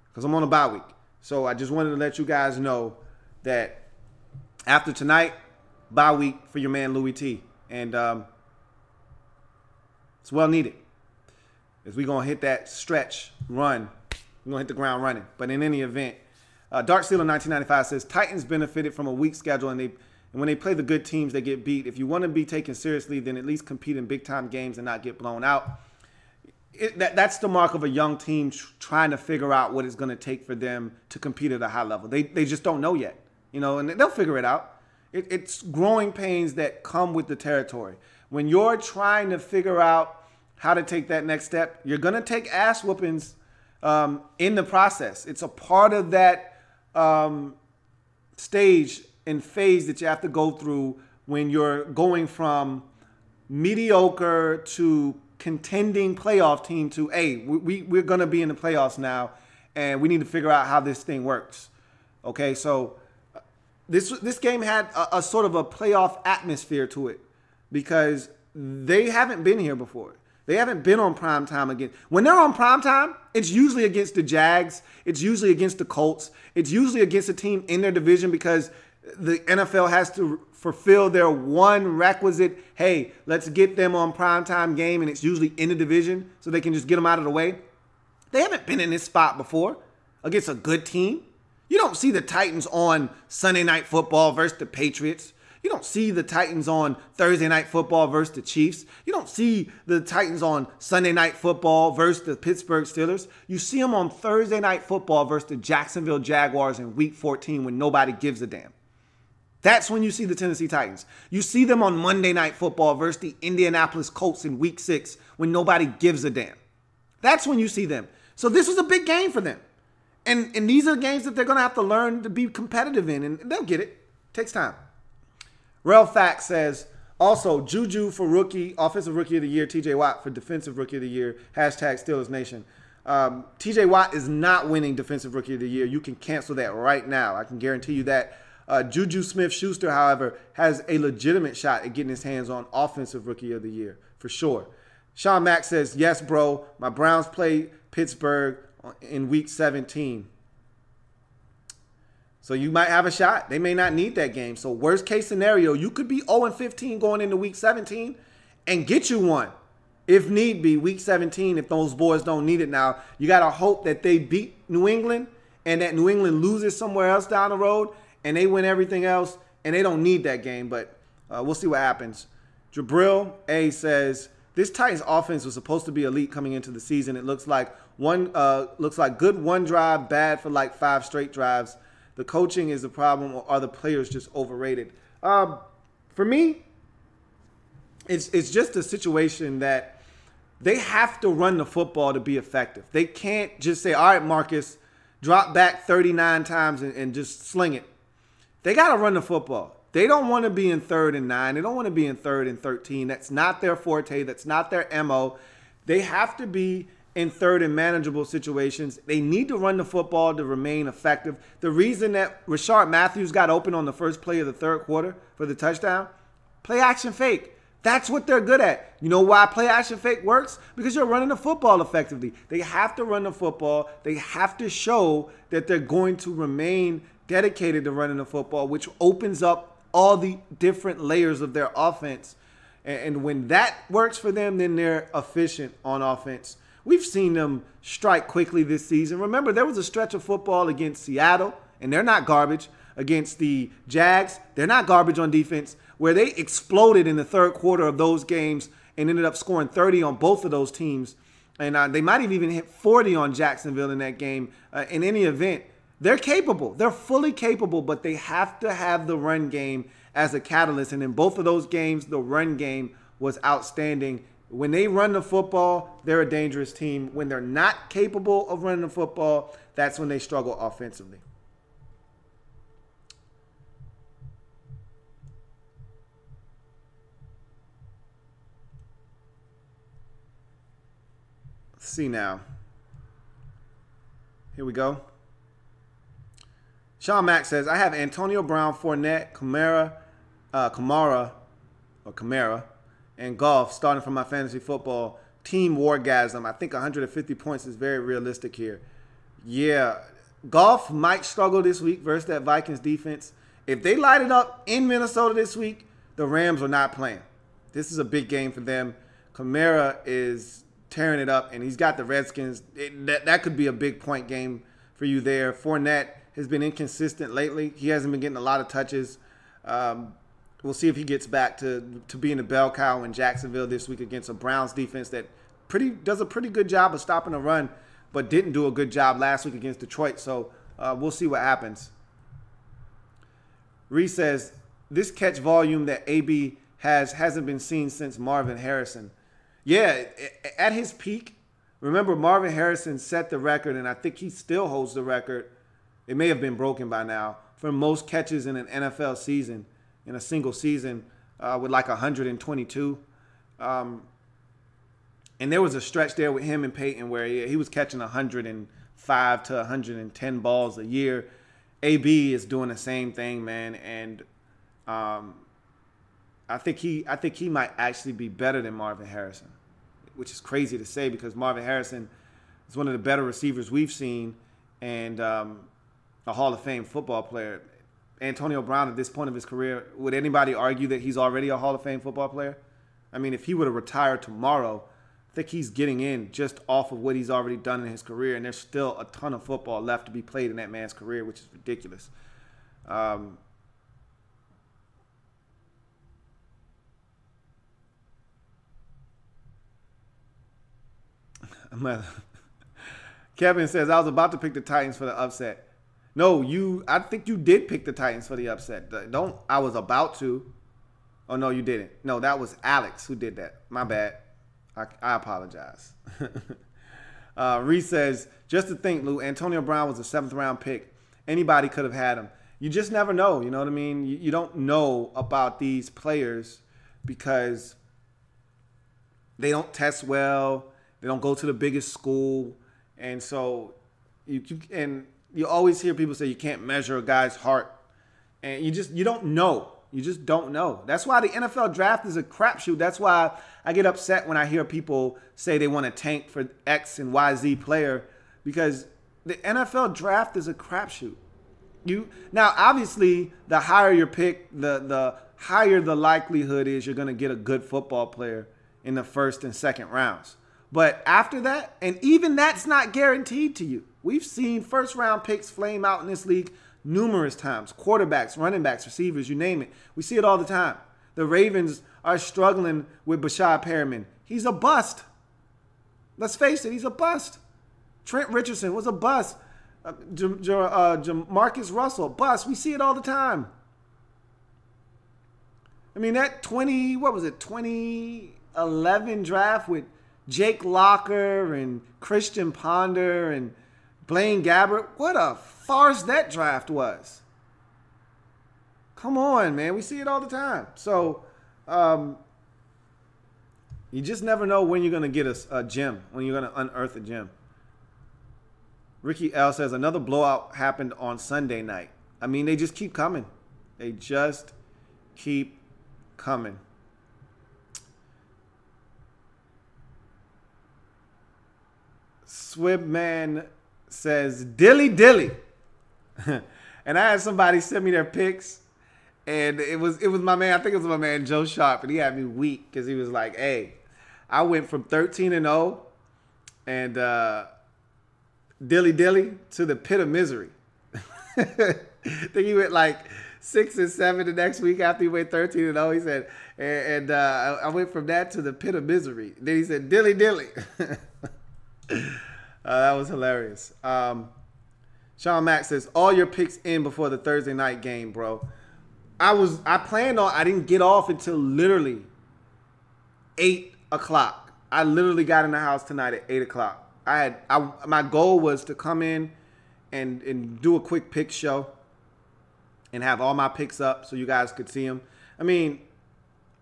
because I'm on a bye week. So I just wanted to let you guys know that after tonight, bye week for your man Louie T. And it's well needed. As we're going to hit that stretch run, we're going to hit the ground running. But in any event, Dark Sealer 1995 says, Titans benefited from a weak schedule, and when they play the good teams, they get beat. If you want to be taken seriously, then at least compete in big-time games and not get blown out. That's the mark of a young team trying to figure out what it's going to take for them to compete at a high level. They just don't know yet, and they'll figure it out. It's growing pains that come with the territory. When you're trying to figure out how to take that next step, you're going to take ass whoopings in the process. It's a part of that stage and phase that you have to go through when you're going from mediocre to contending playoff team to, hey, we're going to be in the playoffs now, and we need to figure out how this thing works. Okay, so this game had a sort of a playoff atmosphere to it because they haven't been here before. They haven't been on prime time again. When they're on prime time, it's usually against the Jags. It's usually against the Colts. It's usually against a team in their division because the NFL has to fulfill their one requisite, hey, let's get them on primetime game, and it's usually in the division so they can just get them out of the way. They haven't been in this spot before against a good team. You don't see the Titans on Sunday Night Football versus the Patriots. You don't see the Titans on Thursday Night Football versus the Chiefs. You don't see the Titans on Sunday Night Football versus the Pittsburgh Steelers. You see them on Thursday Night Football versus the Jacksonville Jaguars in Week 14 when nobody gives a damn. That's when you see the Tennessee Titans. You see them on Monday Night Football versus the Indianapolis Colts in Week 6 when nobody gives a damn. That's when you see them. So this was a big game for them. And these are games that they're going to have to learn to be competitive in, and they'll get it. Takes time. Rel Fax says, also, Juju for Offensive Rookie of the Year, TJ Watt for Defensive Rookie of the Year, hashtag Steelers Nation. TJ Watt is not winning Defensive Rookie of the Year. You can cancel that right now. I can guarantee you that. Juju Smith-Schuster, however, has a legitimate shot at getting his hands on Offensive Rookie of the Year, for sure. Sean Mack says, yes, bro, my Browns play Pittsburgh in Week 17. So you might have a shot. They may not need that game. So worst case scenario, you could be 0-15 going into Week 17 and get you one. If need be, Week 17, if those boys don't need it now, you got to hope that they beat New England and that New England loses somewhere else down the road and they win everything else, and they don't need that game, but we'll see what happens. Jabril A says, this Titans offense was supposed to be elite coming into the season. It looks like good one drive, bad for like 5 straight drives. The coaching is the problem, or are the players just overrated? For me, it's just a situation that they have to run the football to be effective. They can't just say, all right, Marcus, drop back 39 times and just sling it. They got to run the football. They don't want to be in 3rd and 9. They don't want to be in 3rd and 13. That's not their forte. That's not their MO. They have to be in 3rd and manageable situations. They need to run the football to remain effective. The reason that Rashard Matthews got open on the first play of the 3rd quarter for the touchdown, play action fake. That's what they're good at. You know why play action fake works? Because you're running the football effectively. They have to run the football. They have to show that they're going to remain dedicated to running the football, which opens up all the different layers of their offense. And when that works for them, then they're efficient on offense. We've seen them strike quickly this season. Remember, there was a stretch of football against Seattle, and they're not garbage. Against the Jags, they're not garbage on defense, where they exploded in the 3rd quarter of those games and ended up scoring 30 on both of those teams. And they might have even hit 40 on Jacksonville in that game. In any event, they're capable. They're fully capable, but they have to have the run game as a catalyst. And in both of those games, the run game was outstanding. When they run the football, they're a dangerous team. When they're not capable of running the football, that's when they struggle offensively. Let's see now. Here we go. Sean Mack says, I have Antonio Brown, Fournette, Kamara, and Goff starting for my fantasy football team wargasm. I think 150 points is very realistic here. Yeah, Goff might struggle this week versus that Vikings defense. If they light it up in Minnesota this week, the Rams are not playing. This is a big game for them. Kamara is tearing it up, and he's got the Redskins. That could be a big point game for you there. Fournette has been inconsistent lately. He hasn't been getting a lot of touches. We'll see if he gets back to being a bell cow in Jacksonville this week against a Browns defense that does a pretty good job of stopping the run, but didn't do a good job last week against Detroit. So we'll see what happens. Reese says, this catch volume that A.B. hasn't been seen since Marvin Harrison. Yeah, at his peak, remember Marvin Harrison set the record, and I think he still holds the record. It may have been broken by now for most catches in an NFL season, in a single season, with like 122. And there was a stretch there with him and Peyton where he was catching 105 to 110 balls a year. A.B. is doing the same thing, man, and I think he might actually be better than Marvin Harrison, which is crazy to say because Marvin Harrison is one of the better receivers we've seen and a Hall of Fame football player. Antonio Brown, at this point of his career, would anybody argue that he's already a Hall of Fame football player? I mean, if he were to retire tomorrow, I think he's getting in just off of what he's already done in his career, and there's still a ton of football left to be played in that man's career, which is ridiculous. Kevin says, I was about to pick the Titans for the upset. No, I think you did pick the Titans for the upset. I was about to. Oh, no, you didn't. No, that was Alex who did that. My bad. I apologize. Reese says, just to think, Lou, Antonio Brown was a 7th-round pick. Anybody could have had him. You just never know. You know what I mean? You don't know about these players because they don't test well. They don't go to the biggest school. And so you always hear people say you can't measure a guy's heart. And you don't know. You just don't know. That's why the NFL draft is a crapshoot. That's why I get upset when I hear people say they want to tank for X and YZ player because the NFL draft is a crapshoot. Now, obviously, the higher your pick, the higher the likelihood is you're going to get a good football player in the first and second rounds. But after that, and even that's not guaranteed to you. We've seen first-round picks flame out in this league numerous times. Quarterbacks, running backs, receivers, you name it. We see it all the time. The Ravens are struggling with Bashad Perriman. He's a bust. Let's face it, he's a bust. Trent Richardson was a bust. Jamarcus Russell, bust. We see it all the time. I mean, that 2011 draft with Jake Locker and Christian Ponder and Blaine Gabbert, what a farce that draft was. Come on, man. We see it all the time. So you just never know when you're going to get a gem, when you're going to unearth a gem. Ricky L says, another blowout happened on Sunday night. I mean, they just keep coming. They just keep coming. Swibman says, dilly dilly. And I had somebody send me their picks. And it was my man, I think it was my man Joe Sharp. And he had me weak because he was like, hey, I went from 13-0 and dilly dilly to the pit of misery. I think he went like 6-7 the next week after he went 13-0. He said, and I went from that to the pit of misery. Then he said, dilly dilly. That was hilarious. Sean Mack says, all your picks in before the Thursday night game, bro. I didn't get off until literally 8 o'clock. I literally got in the house tonight at 8 o'clock. My goal was to come in and do a quick pick show and have all my picks up so you guys could see them. I mean,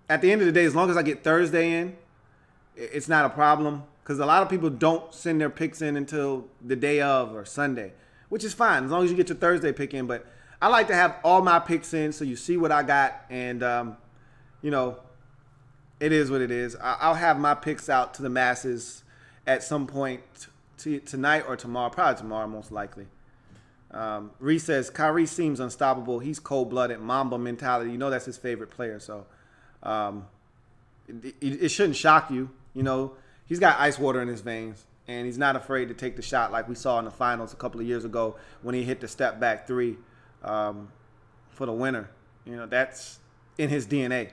at the end of the day, as long as I get Thursday in, it's not a problem. Because a lot of people don't send their picks in until the day of or Sunday, which is fine as long as you get your Thursday pick in. But I like to have all my picks in so you see what I got. And, it is what it is. I'll have my picks out to the masses at some point tonight or tomorrow. Probably tomorrow, most likely. Reese says, Kyrie seems unstoppable. He's cold-blooded, Mamba mentality. You know that's his favorite player. So it shouldn't shock you. You know, he's got ice water in his veins. And he's not afraid to take the shot like we saw in the finals a couple of years ago when he hit the step back three for the winner. You know, that's in his DNA.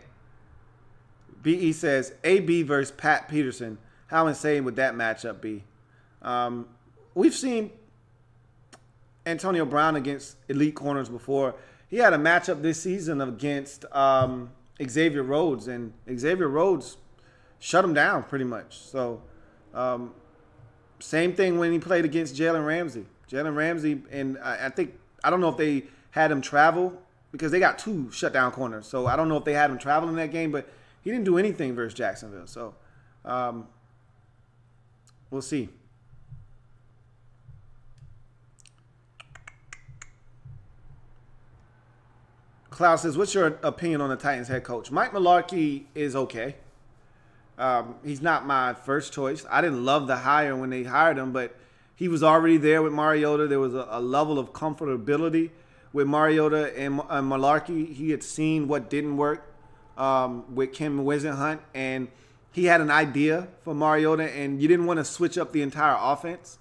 BE says, A.B. versus Pat Peterson. How insane would that matchup be? We've seen Antonio Brown against elite corners before. He had a matchup this season against Xavier Rhodes, and Xavier Rhodes shut him down pretty much. So, same thing when he played against Jalen Ramsey. Jalen Ramsey, and I don't know if they had him travel because they got 2 shutdown corners. So I don't know if they had him travel in that game, but he didn't do anything versus Jacksonville. So we'll see. Klaus says, what's your opinion on the Titans head coach? Mike Mularkey is okay. He's not my first choice. I didn't love the hire when they hired him, but he was already there with Mariota. There was a level of comfortability with Mariota and Mularkey. He had seen what didn't work with Kim Wisenhunt, and he had an idea for Mariota, and you didn't want to switch up the entire offense.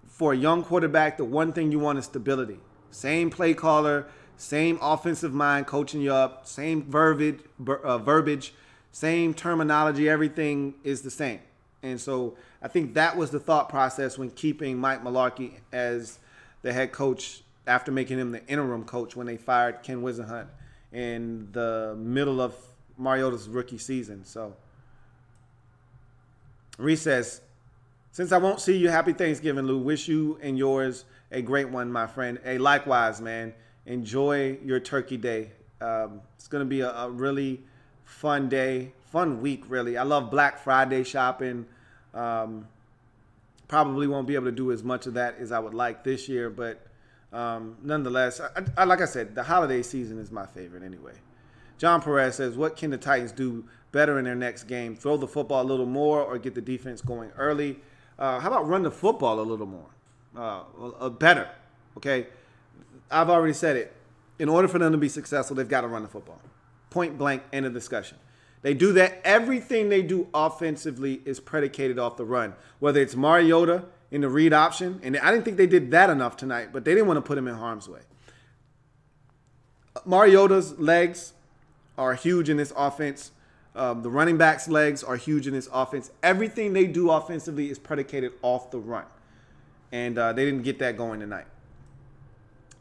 For a young quarterback, the one thing you want is stability. Same play caller, same offensive mind coaching you up, same verbiage, same terminology, everything is the same. And so I think that was the thought process when keeping Mike Mularkey as the head coach after making him the interim coach when they fired Ken Wisenhunt in the middle of Mariota's rookie season. So Reese says, since I won't see you, happy Thanksgiving, Lou. Wish you and yours a great one, my friend. Hey, likewise, man. Enjoy your turkey day. It's going to be a really fun day, fun week, really. I love Black Friday shopping. Probably won't be able to do as much of that as I would like this year, but nonetheless, I like I said, the holiday season is my favorite anyway. John Perez says, what can the Titans do better in their next game? Throw the football a little more or get the defense going early? How about run the football a little more? Better, okay? I've already said it. In order for them to be successful, they've got to run the football. Point blank, end of discussion. They do that. Everything they do offensively is predicated off the run. Whether it's Mariota in the read option, and I didn't think they did that enough tonight, but they didn't want to put him in harm's way. Mariota's legs are huge in this offense. The running back's legs are huge in this offense. Everything they do offensively is predicated off the run. And they didn't get that going tonight.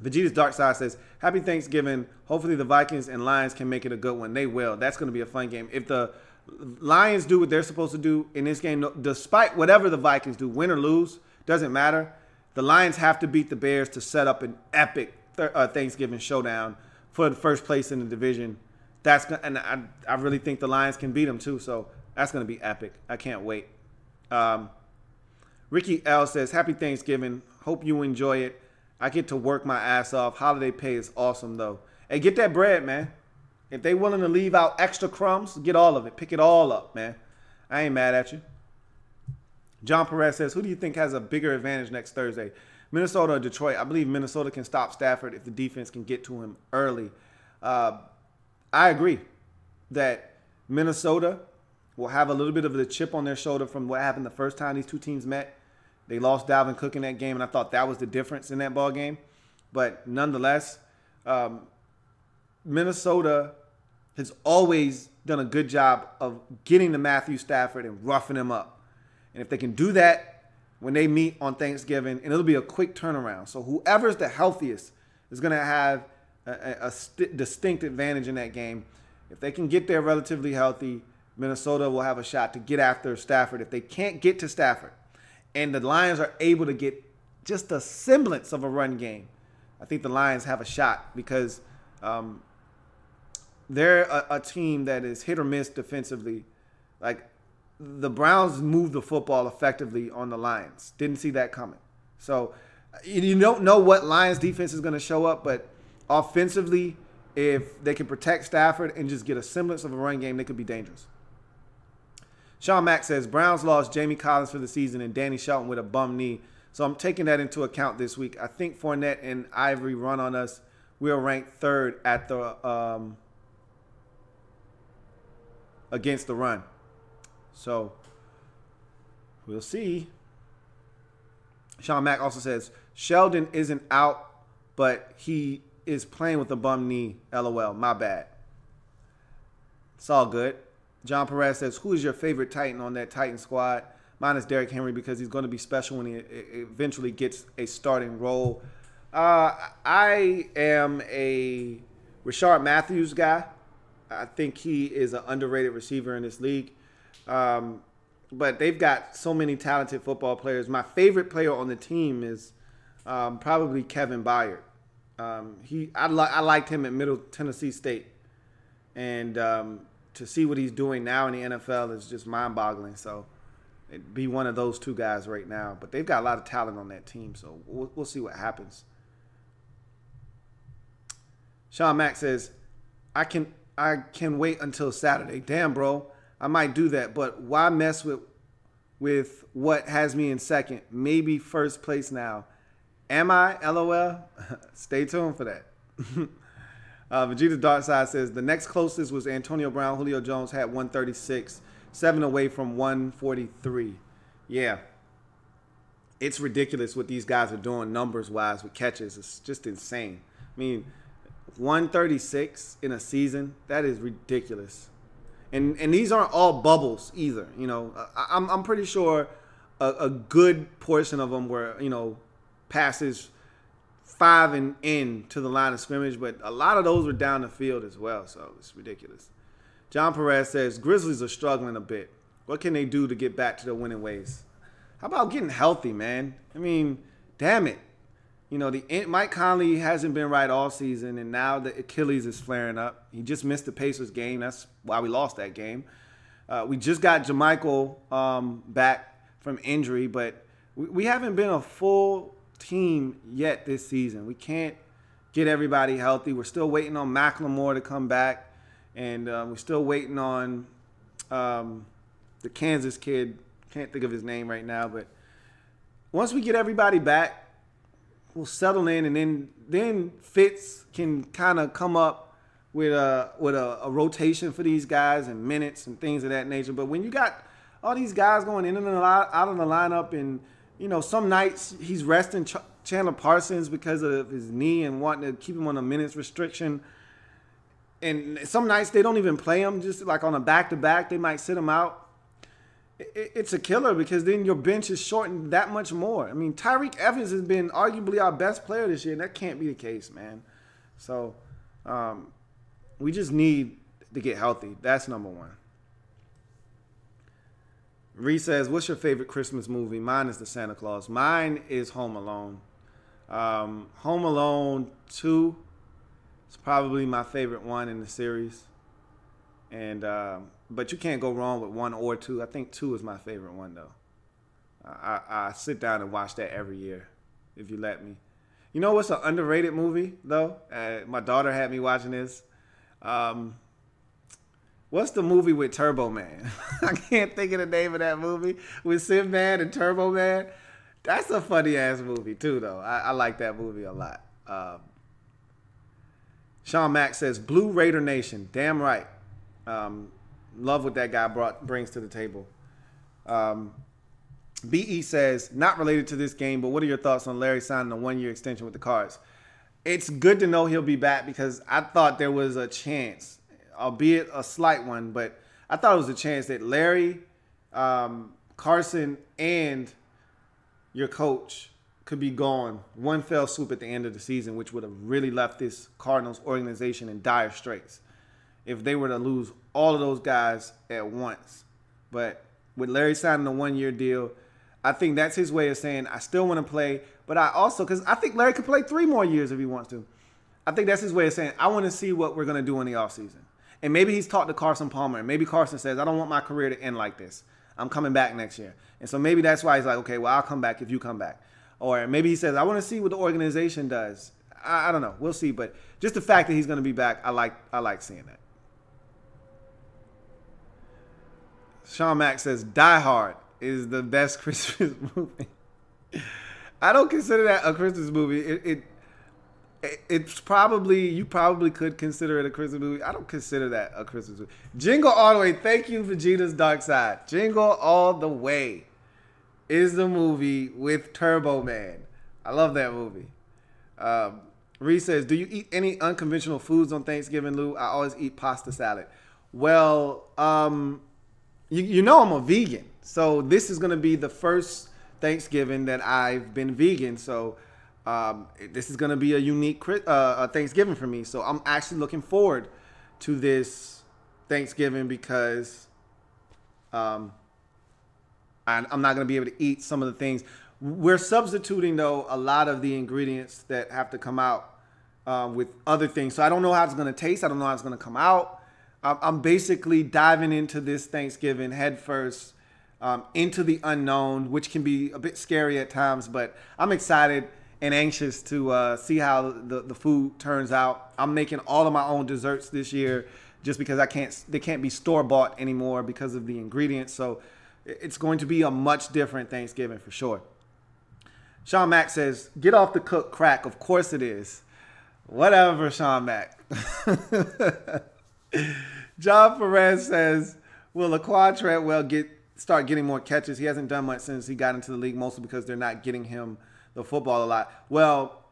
Vegeta's Dark Side says, happy Thanksgiving. Hopefully the Vikings and Lions can make it a good one. They will. That's going to be a fun game. If the Lions do what they're supposed to do in this game, despite whatever the Vikings do, win or lose, doesn't matter. The Lions have to beat the Bears to set up an epic Thanksgiving showdown for the first place in the division. And I really think the Lions can beat them too, so that's going to be epic. I can't wait. Ricky L says, happy Thanksgiving. Hope you enjoy it. I get to work my ass off. Holiday pay is awesome, though. Hey, get that bread, man. If they willing to leave out extra crumbs, get all of it. Pick it all up, man. I ain't mad at you. John Perez says, who do you think has a bigger advantage next Thursday? Minnesota or Detroit? I believe Minnesota can stop Stafford if the defense can get to him early. I agree that Minnesota will have a little bit of the chip on their shoulder from what happened the first time these two teams met. They lost Dalvin Cook in that game, and I thought that was the difference in that ball game. But nonetheless, Minnesota has always done a good job of getting to Matthew Stafford and roughing him up. And if they can do that when they meet on Thanksgiving, and it'll be a quick turnaround. So whoever's the healthiest is going to have a distinct advantage in that game. If they can get there relatively healthy, Minnesota will have a shot to get after Stafford. If they can't get to Stafford, and the Lions are able to get just a semblance of a run game, I think the Lions have a shot because they're a team that is hit or miss defensively. Like, the Browns moved the football effectively on the Lions. Didn't see that coming. So you don't know what Lions defense is going to show up, but offensively, if they can protect Stafford and just get a semblance of a run game, they could be dangerous. Sean Mack says, Browns lost Jamie Collins for the season and Danny Shelton with a bum knee. So I'm taking that into account this week. I think Fournette and Ivory run on us. We are ranked third at the against the run. So we'll see. Sean Mack also says, Sheldon isn't out, but he is playing with a bum knee. LOL. My bad. It's all good. John Perez says, who is your favorite Titan on that Titan squad? Mine is Derrick Henry because he's going to be special when he eventually gets a starting role. I am a Rashard Matthews guy. I think he is an underrated receiver in this league. But they've got so many talented football players. My favorite player on the team is probably Kevin Byard. I liked him at Middle Tennessee State. And to see what he's doing now in the NFL is just mind-boggling. So it'd be one of those two guys right now. But they've got a lot of talent on that team, so we'll see what happens. Sean Mack says, I can wait until Saturday. Damn, bro. I might do that, but why mess with what has me in second? Maybe first place now. Am I? LOL. Stay tuned for that. Vegeta Darkside says, the next closest was Antonio Brown. Julio Jones had 136, 7 away from 143. Yeah. It's ridiculous what these guys are doing numbers-wise with catches. It's just insane. I mean, 136 in a season, that is ridiculous. And these aren't all bubbles either. You know, I'm pretty sure a good portion of them were, you know, passes 5 and in to the line of scrimmage, but a lot of those were down the field as well, so it's ridiculous. John Perez says, Grizzlies are struggling a bit. What can they do to get back to their winning ways? How about getting healthy, man? I mean, damn it. You know, Mike Conley hasn't been right all season, and now the Achilles is flaring up. He just missed the Pacers game. That's why we lost that game. We just got JaMychal back from injury, but we haven't been a full team yet this season. We can't get everybody healthy. We're still waiting on McLemore to come back, and we're still waiting on the Kansas kid. Can't think of his name right now, but once we get everybody back, we'll settle in, and then Fitz can kind of come up with a rotation for these guys and minutes and things of that nature. But when you got all these guys going in and out of the lineup, and you know, some nights he's resting Chandler Parsons because of his knee and wanting to keep him on a minutes restriction, and some nights they don't even play him, just like on a back-to-back, they might sit him out. It's a killer because then your bench is shortened that much more. I mean, Tyreek Evans has been arguably our best player this year, and that can't be the case, man. So we just need to get healthy. That's number one. Reese says, what's your favorite Christmas movie? Mine is The Santa Claus. Mine is Home Alone. Home Alone 2 is probably my favorite one in the series. And but you can't go wrong with 1 or 2. I think 2 is my favorite one, though. I sit down and watch that every year, if you let me. You know what's an underrated movie, though? My daughter had me watching this. What's the movie with Turbo Man? I can't think of the name of that movie. With Sinbad and Turbo Man. That's a funny-ass movie, too, though. I like that movie a lot. Sean Mack says, Blue Raider Nation. Damn right. Love what that guy brings to the table. BE says, not related to this game, but what are your thoughts on Larry signing a 1-year extension with the Cards? It's good to know he'll be back because I thought there was a chance, albeit a slight one, but I thought it was a chance that Larry, Carson, and your coach could be gone one fell swoop at the end of the season, which would have really left this Cardinals organization in dire straits if they were to lose all of those guys at once. But with Larry signing a 1-year deal, I think that's his way of saying, I still want to play, but I also, because I think Larry could play 3 more years if he wants to. I think that's his way of saying, I want to see what we're going to do in the offseason. And maybe he's talked to Carson Palmer, and maybe Carson says, I don't want my career to end like this. I'm coming back next year. And so maybe that's why he's like, okay, well, I'll come back if you come back. Or maybe he says, I want to see what the organization does. I don't know. We'll see. But just the fact that he's going to be back, I like seeing that. Sean Mack says, Die Hard is the best Christmas movie. I don't consider that a Christmas movie. It's probably, you probably could consider it a Christmas movie. I don't consider that a Christmas movie. Jingle all the way. Thank you, Vegeta's Dark Side. Jingle all the way. is the movie with Turbo Man. I love that movie. Reese says, do you eat any unconventional foods on Thanksgiving, Lou? I always eat pasta salad. Well, you know I'm a vegan. So this is going to be the first Thanksgiving that I've been vegan. So this is going to be a unique Thanksgiving for me. So I'm actually looking forward to this Thanksgiving because I'm not going to be able to eat some of the things. We're substituting, though, a lot of the ingredients that have to come out with other things. So I don't know how it's going to taste. I don't know how it's going to come out. I'm basically diving into this Thanksgiving head first, into the unknown, which can be a bit scary at times. But I'm excited and anxious to see how the food turns out. I'm making all of my own desserts this year just because they can't be store-bought anymore because of the ingredients. So it's going to be a much different Thanksgiving for sure. Sean Mack says, get off the cook crack. Of course it is. Whatever, Sean Mack. John Perez says, will Laquan Treadwell start getting more catches? He hasn't done much since he got into the league, mostly because they're not getting him the football a lot. Well,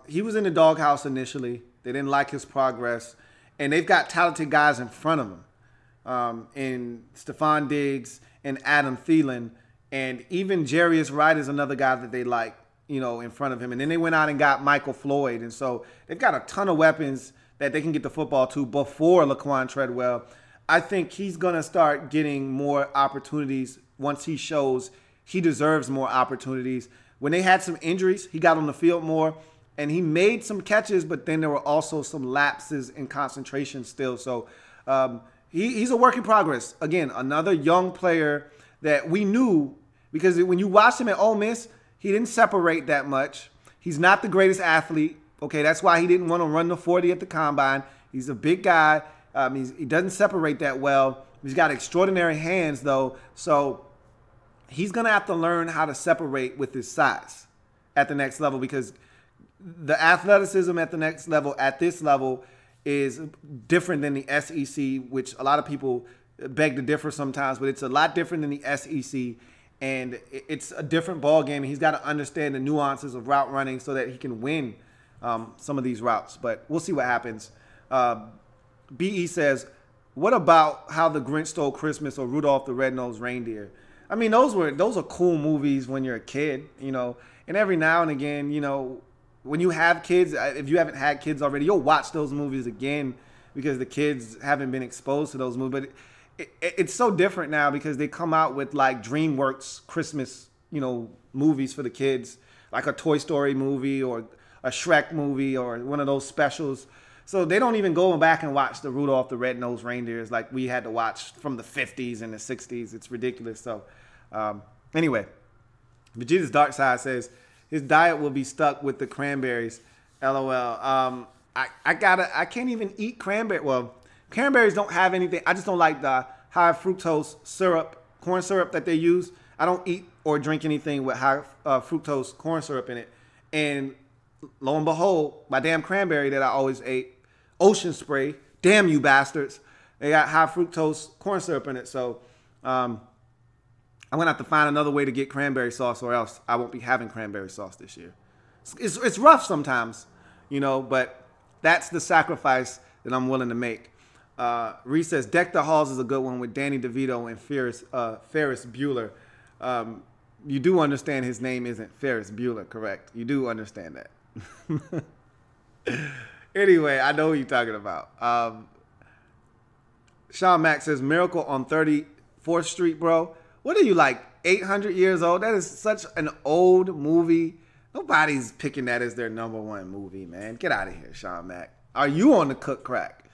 he was in the doghouse initially. They didn't like his progress. And they've got talented guys in front of him, in Stephon Diggs and Adam Thielen. And even Jarius Wright is another guy that they like, in front of him. And then they went out and got Michael Floyd. And so they've got a ton of weapons that they can get the football to before Laquan Treadwell. I think he's going to start getting more opportunities once he shows he deserves more opportunities. When they had some injuries, he got on the field more. And he made some catches, but then there were also some lapses in concentration still. So he's a work in progress. Again, another young player that we knew, because when you watched him at Ole Miss, he didn't separate that much. He's not the greatest athlete. Okay, that's why he didn't want to run the 40 at the combine. He's a big guy. He doesn't separate that well. He's got extraordinary hands, though. So he's going to have to learn how to separate with his size at the next level, because the athleticism at the next level, at this level, is different than the SEC, which a lot of people beg to differ sometimes, but it's a lot different than the SEC, and it's a different ball game. And he's got to understand the nuances of route running so that he can win some of these routes. But we'll see what happens. BE says, what about How the Grinch Stole Christmas or Rudolph the Red-Nosed Reindeer? I mean, those are cool movies when you're a kid, and every now and again, when you have kids, if you haven't had kids already, you'll watch those movies again because the kids haven't been exposed to those movies. But it's so different now because they come out with like DreamWorks Christmas, movies for the kids, like a Toy Story movie or a Shrek movie or one of those specials. So they don't even go back and watch the Rudolph the Red-Nosed Reindeers like we had to watch from the 50s and the 60s. It's ridiculous. So anyway, Vegeta's Dark Side says, his diet will be stuck with the cranberries. LOL. I can't even eat cranberry. Well, cranberries don't have anything. I just don't like the high fructose syrup, corn syrup that they use. I don't eat or drink anything with high fructose corn syrup in it. And lo and behold, my damn cranberry that I always ate, Ocean Spray, damn you bastards, they got high fructose corn syrup in it. So I'm going to have to find another way to get cranberry sauce, or else I won't be having cranberry sauce this year. It's rough sometimes, but that's the sacrifice that I'm willing to make. Reese says, Deck the Halls is a good one with Danny DeVito and Ferris Bueller. You do understand his name isn't Ferris Bueller, correct? You do understand that. Anyway, I know who you're talking about. Sean Mack says, Miracle on 34th Street, bro. What are you, like 800 years old? That is such an old movie. Nobody's picking that as their #1 movie, man. Get out of here, Sean Mack. Are you on the cook crack?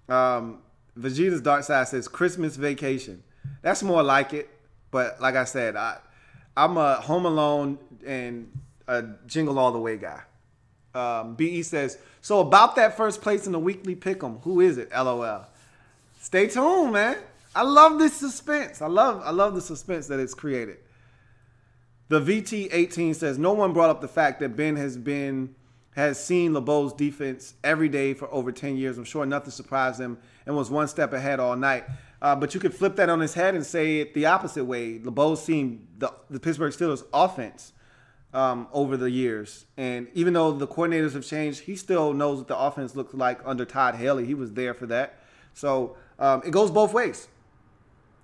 Vegeta's Dark Side says Christmas Vacation. That's more like it. But like I said, I'm a Home Alone and a Jingle All the Way guy. BE says, so about that first place in the weekly pick'em, who is it? LOL. Stay tuned, man. I love this suspense. I love the suspense that it's created. The VT18 says, no one brought up the fact that Ben has seen LeBeau's defense every day for over 10 years. I'm sure nothing surprised him and was one step ahead all night. But you could flip that on his head and say it the opposite way. LeBeau's seen the Pittsburgh Steelers offense over the years. And even though the coordinators have changed, he still knows what the offense looks like under Todd Haley. He was there for that. So it goes both ways.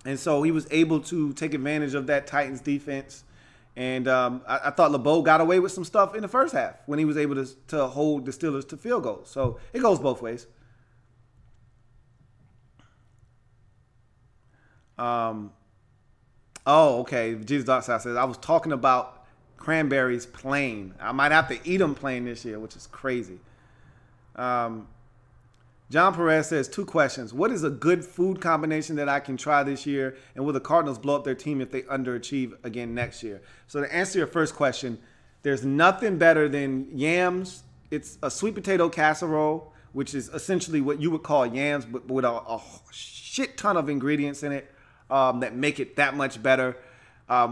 And so he was able to take advantage of that Titans defense. And I thought LeBeau got away with some stuff in the first half when he was able to hold the Steelers to field goals. So it goes both ways. Okay. Jesus Dark Side says, I was talking about cranberries plain. I might have to eat them plain this year, which is crazy. John Perez says, 2 questions. What is a good food combination that I can try this year? And will the Cardinals blow up their team if they underachieve again next year? So to answer your first question, there's nothing better than yams. It's a sweet potato casserole, which is essentially what you would call yams, but with a shit ton of ingredients in it that make it that much better,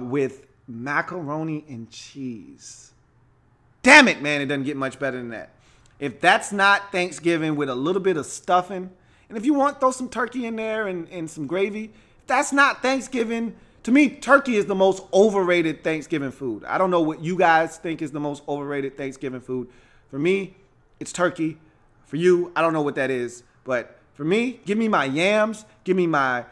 with macaroni and cheese. Damn it, man, it doesn't get much better than that. If that's not Thanksgiving with a little bit of stuffing, and if you want, throw some turkey in there and some gravy. If that's not Thanksgiving, to me, turkey is the most overrated Thanksgiving food. I don't know what you guys think is the most overrated Thanksgiving food. For me, it's turkey. For you, I don't know what that is. But for me, give me my yams, give me my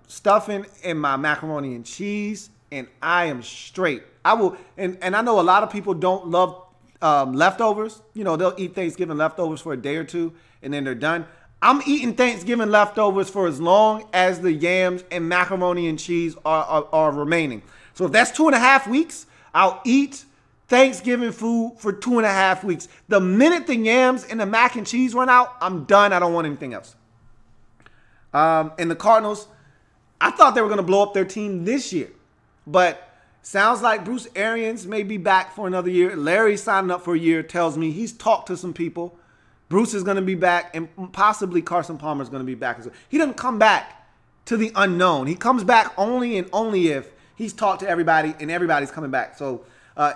stuffing and my macaroni and cheese, and I am straight. I will, and I know a lot of people don't love leftovers. You know, they'll eat Thanksgiving leftovers for a day or two and then they're done. I'm eating Thanksgiving leftovers for as long as the yams and macaroni and cheese are remaining. So if that's 2.5 weeks, I'll eat Thanksgiving food for 2.5 weeks. The minute the yams and the mac and cheese run out, I'm done. I don't want anything else. And the Cardinals, I thought they were going to blow up their team this year, but sounds like Bruce Arians may be back for another year. Larry signing up for a year tells me he's talked to some people. Bruce is going to be back, and possibly Carson Palmer is going to be back as well. He doesn't come back to the unknown. He comes back only and only if he's talked to everybody and everybody's coming back. So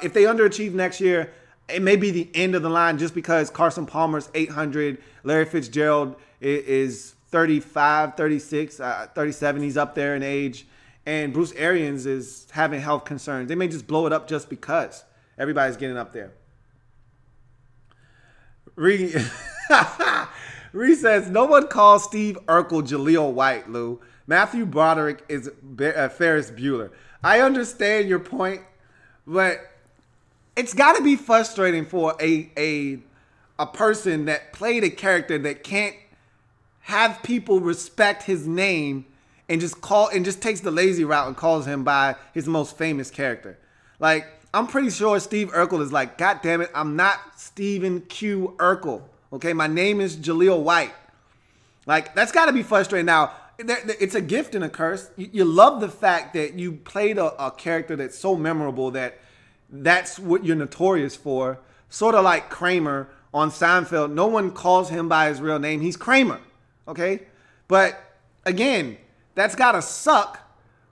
if they underachieve next year, it may be the end of the line just because Carson Palmer's 800, Larry Fitzgerald is 35, 36, 37. He's up there in age. And Bruce Arians is having health concerns. They may just blow it up just because everybody's getting up there. Ree says, no one calls Steve Urkel Jaleel White, Lou. Matthew Broderick is Ferris Bueller. I understand your point, but it's got to be frustrating for a person that played a character that can't have people respect his name and just takes the lazy route and calls him by his most famous character. Like, I'm pretty sure Steve Urkel is like, God damn it, I'm not Stephen Q. Urkel. Okay, my name is Jaleel White. Like, that's got to be frustrating. Now, it's a gift and a curse. You love the fact that you played a character that's so memorable that's what you're notorious for. Sort of like Kramer on Seinfeld. No one calls him by his real name. He's Kramer. Okay? But, again, that's got to suck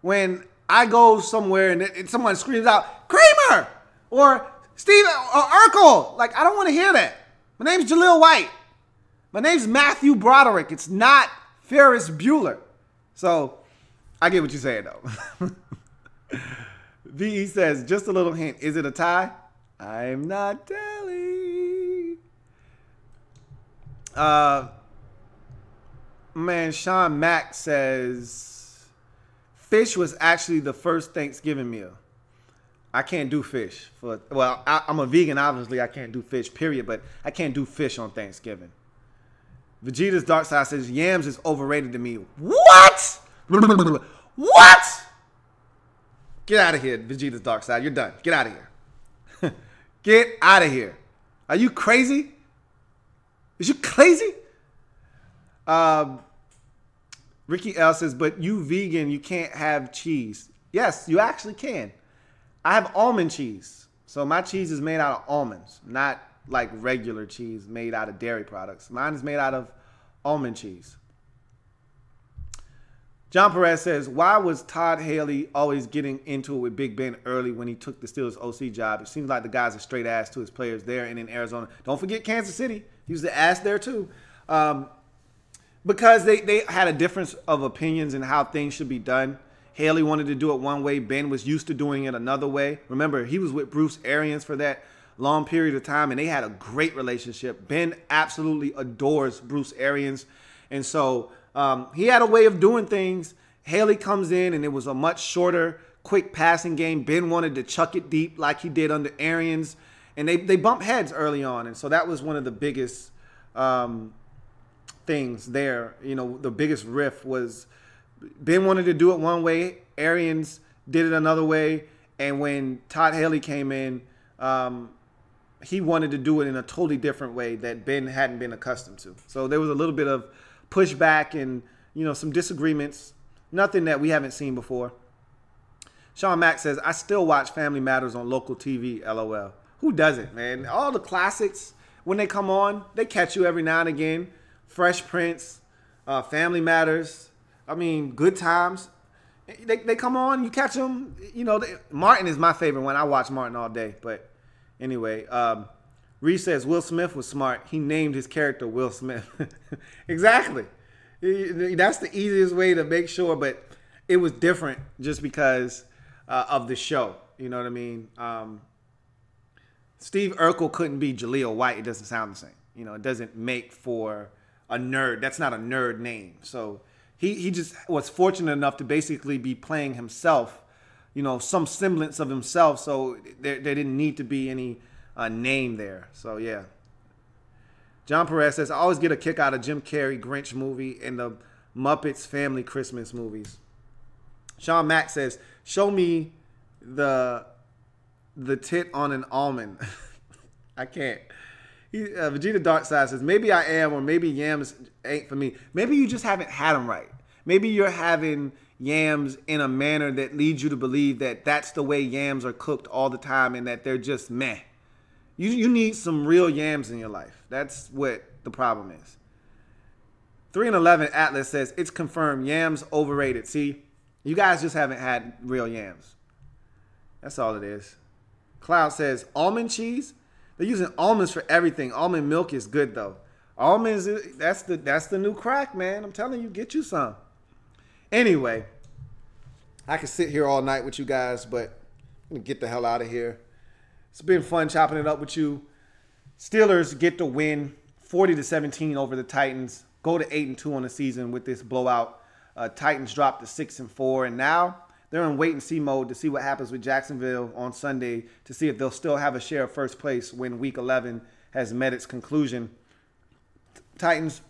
when I go somewhere and someone screams out, Kramer! Or Steve or Urkel. Like, I don't want to hear that. My name's Jaleel White. My name's Matthew Broderick. It's not Ferris Bueller. So, I get what you're saying, though. VE says, just a little hint. Is it a tie? I'm not telling. Man, Sean Mack says, fish was actually the first Thanksgiving meal. I can't do fish. I'm a vegan, obviously. I can't do fish, period. But I can't do fish on Thanksgiving. Vegeta's Dark Side says, yams is overrated to me. What? What? Get out of here, Vegeta's Dark Side. You're done. Get out of here. Get out of here. Are you crazy? Is you crazy? Ricky L says, but you vegan, you can't have cheese. Yes, you actually can. I have almond cheese. So my cheese is made out of almonds, not like regular cheese made out of dairy products. Mine is made out of almond cheese. John Perez says, why was Todd Haley always getting into it with Big Ben early when he took the Steelers OC job? It seems like the guy's a straight ass to his players there and in Arizona. Don't forget Kansas City. He was the ass there too. Because they had a difference of opinions in how things should be done. Haley wanted to do it one way. Ben was used to doing it another way. Remember, he was with Bruce Arians for that long period of time, and they had a great relationship. Ben absolutely adores Bruce Arians. And so he had a way of doing things. Haley comes in, and it was a much shorter, quick passing game. Ben wanted to chuck it deep like he did under Arians. And they bumped heads early on. And so that was one of the biggest things there. You know, the biggest riff was Ben wanted to do it one way. Arians did it another way. And when Todd Haley came in, he wanted to do it in a totally different way that Ben hadn't been accustomed to. So there was a little bit of pushback and, you know, some disagreements. Nothing that we haven't seen before. Sean Mack says, I still watch Family Matters on local TV, LOL. Who doesn't, man? All the classics, when they come on, they catch you every now and again. Fresh Prince, Family Matters. I mean, Good Times. They come on, you catch them. You know, Martin is my favorite one. I watch Martin all day. But anyway, Reese says Will Smith was smart. He named his character Will Smith. Exactly. That's the easiest way to make sure. But it was different just because of the show. You know what I mean? Steve Urkel couldn't be Jaleel White. It doesn't sound the same. You know, it doesn't make for a nerd. That's not a nerd name. So he just was fortunate enough to basically be playing himself, you know, some semblance of himself. So there didn't need to be any name there. So, yeah. John Perez says, I always get a kick out of Jim Carrey Grinch movie and the Muppets Family Christmas movies. Sean Mack says, show me the tit on an almond. I can't. Vegeta Darkside says, maybe I am, or maybe yams ain't for me. Maybe you just haven't had them right. Maybe you're having yams in a manner that leads you to believe that that's the way yams are cooked all the time and that they're just meh. You need some real yams in your life. That's what the problem is. 3-11 Atlas says, it's confirmed, yams overrated. See, you guys just haven't had real yams. That's all it is. Cloud says, almond cheese? They're using almonds for everything. Almond milk is good, though. Almonds, that's the new crack, man. I'm telling you, get you some. Anyway, I could sit here all night with you guys, but I'm going to get the hell out of here. It's been fun chopping it up with you. Steelers get the win, 40-17 over the Titans. Go to 8-2 on the season with this blowout. Titans dropped to 6-4, and now they're in wait-and-see mode to see what happens with Jacksonville on Sunday to see if they'll still have a share of first place when Week 11 has met its conclusion. Titans,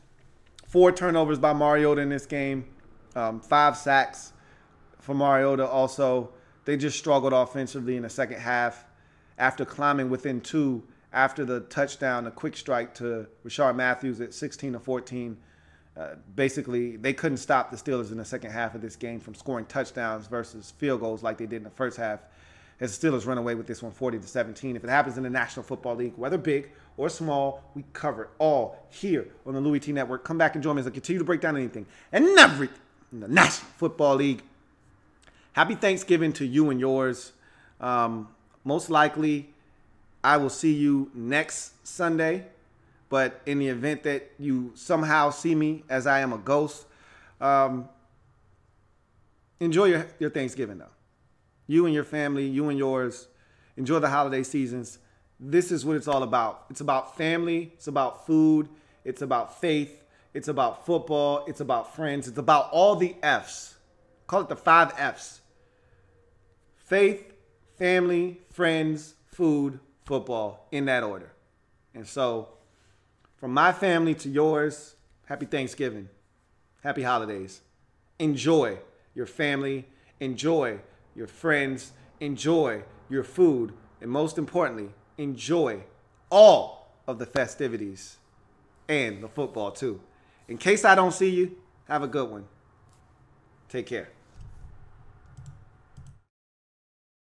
4 turnovers by Mariota in this game, 5 sacks for Mariota also. They just struggled offensively in the second half after climbing within 2 after the touchdown, the quick strike to Rashard Matthews at 16-14. Basically, they couldn't stop the Steelers in the second half of this game from scoring touchdowns versus field goals like they did in the first half. As the Steelers run away with this one 40-17. If it happens in the National Football League, whether big or small, we cover it all here on the Louie T Network. Come back and join me as I continue to break down anything and everything in the National Football League. Happy Thanksgiving to you and yours. Most likely, I will see you next Sunday. But in the event that you somehow see me as I am a ghost, enjoy your Thanksgiving, though. You and your family, you and yours, enjoy the holiday seasons. This is what it's all about. It's about family. It's about food. It's about faith. It's about football. It's about friends. It's about all the F's. Call it the 5 F's. Faith, family, friends, food, football, in that order. And so, from my family to yours, happy Thanksgiving. Happy holidays. Enjoy your family. Enjoy your friends. Enjoy your food. And most importantly, enjoy all of the festivities and the football too. In case I don't see you, have a good one. Take care.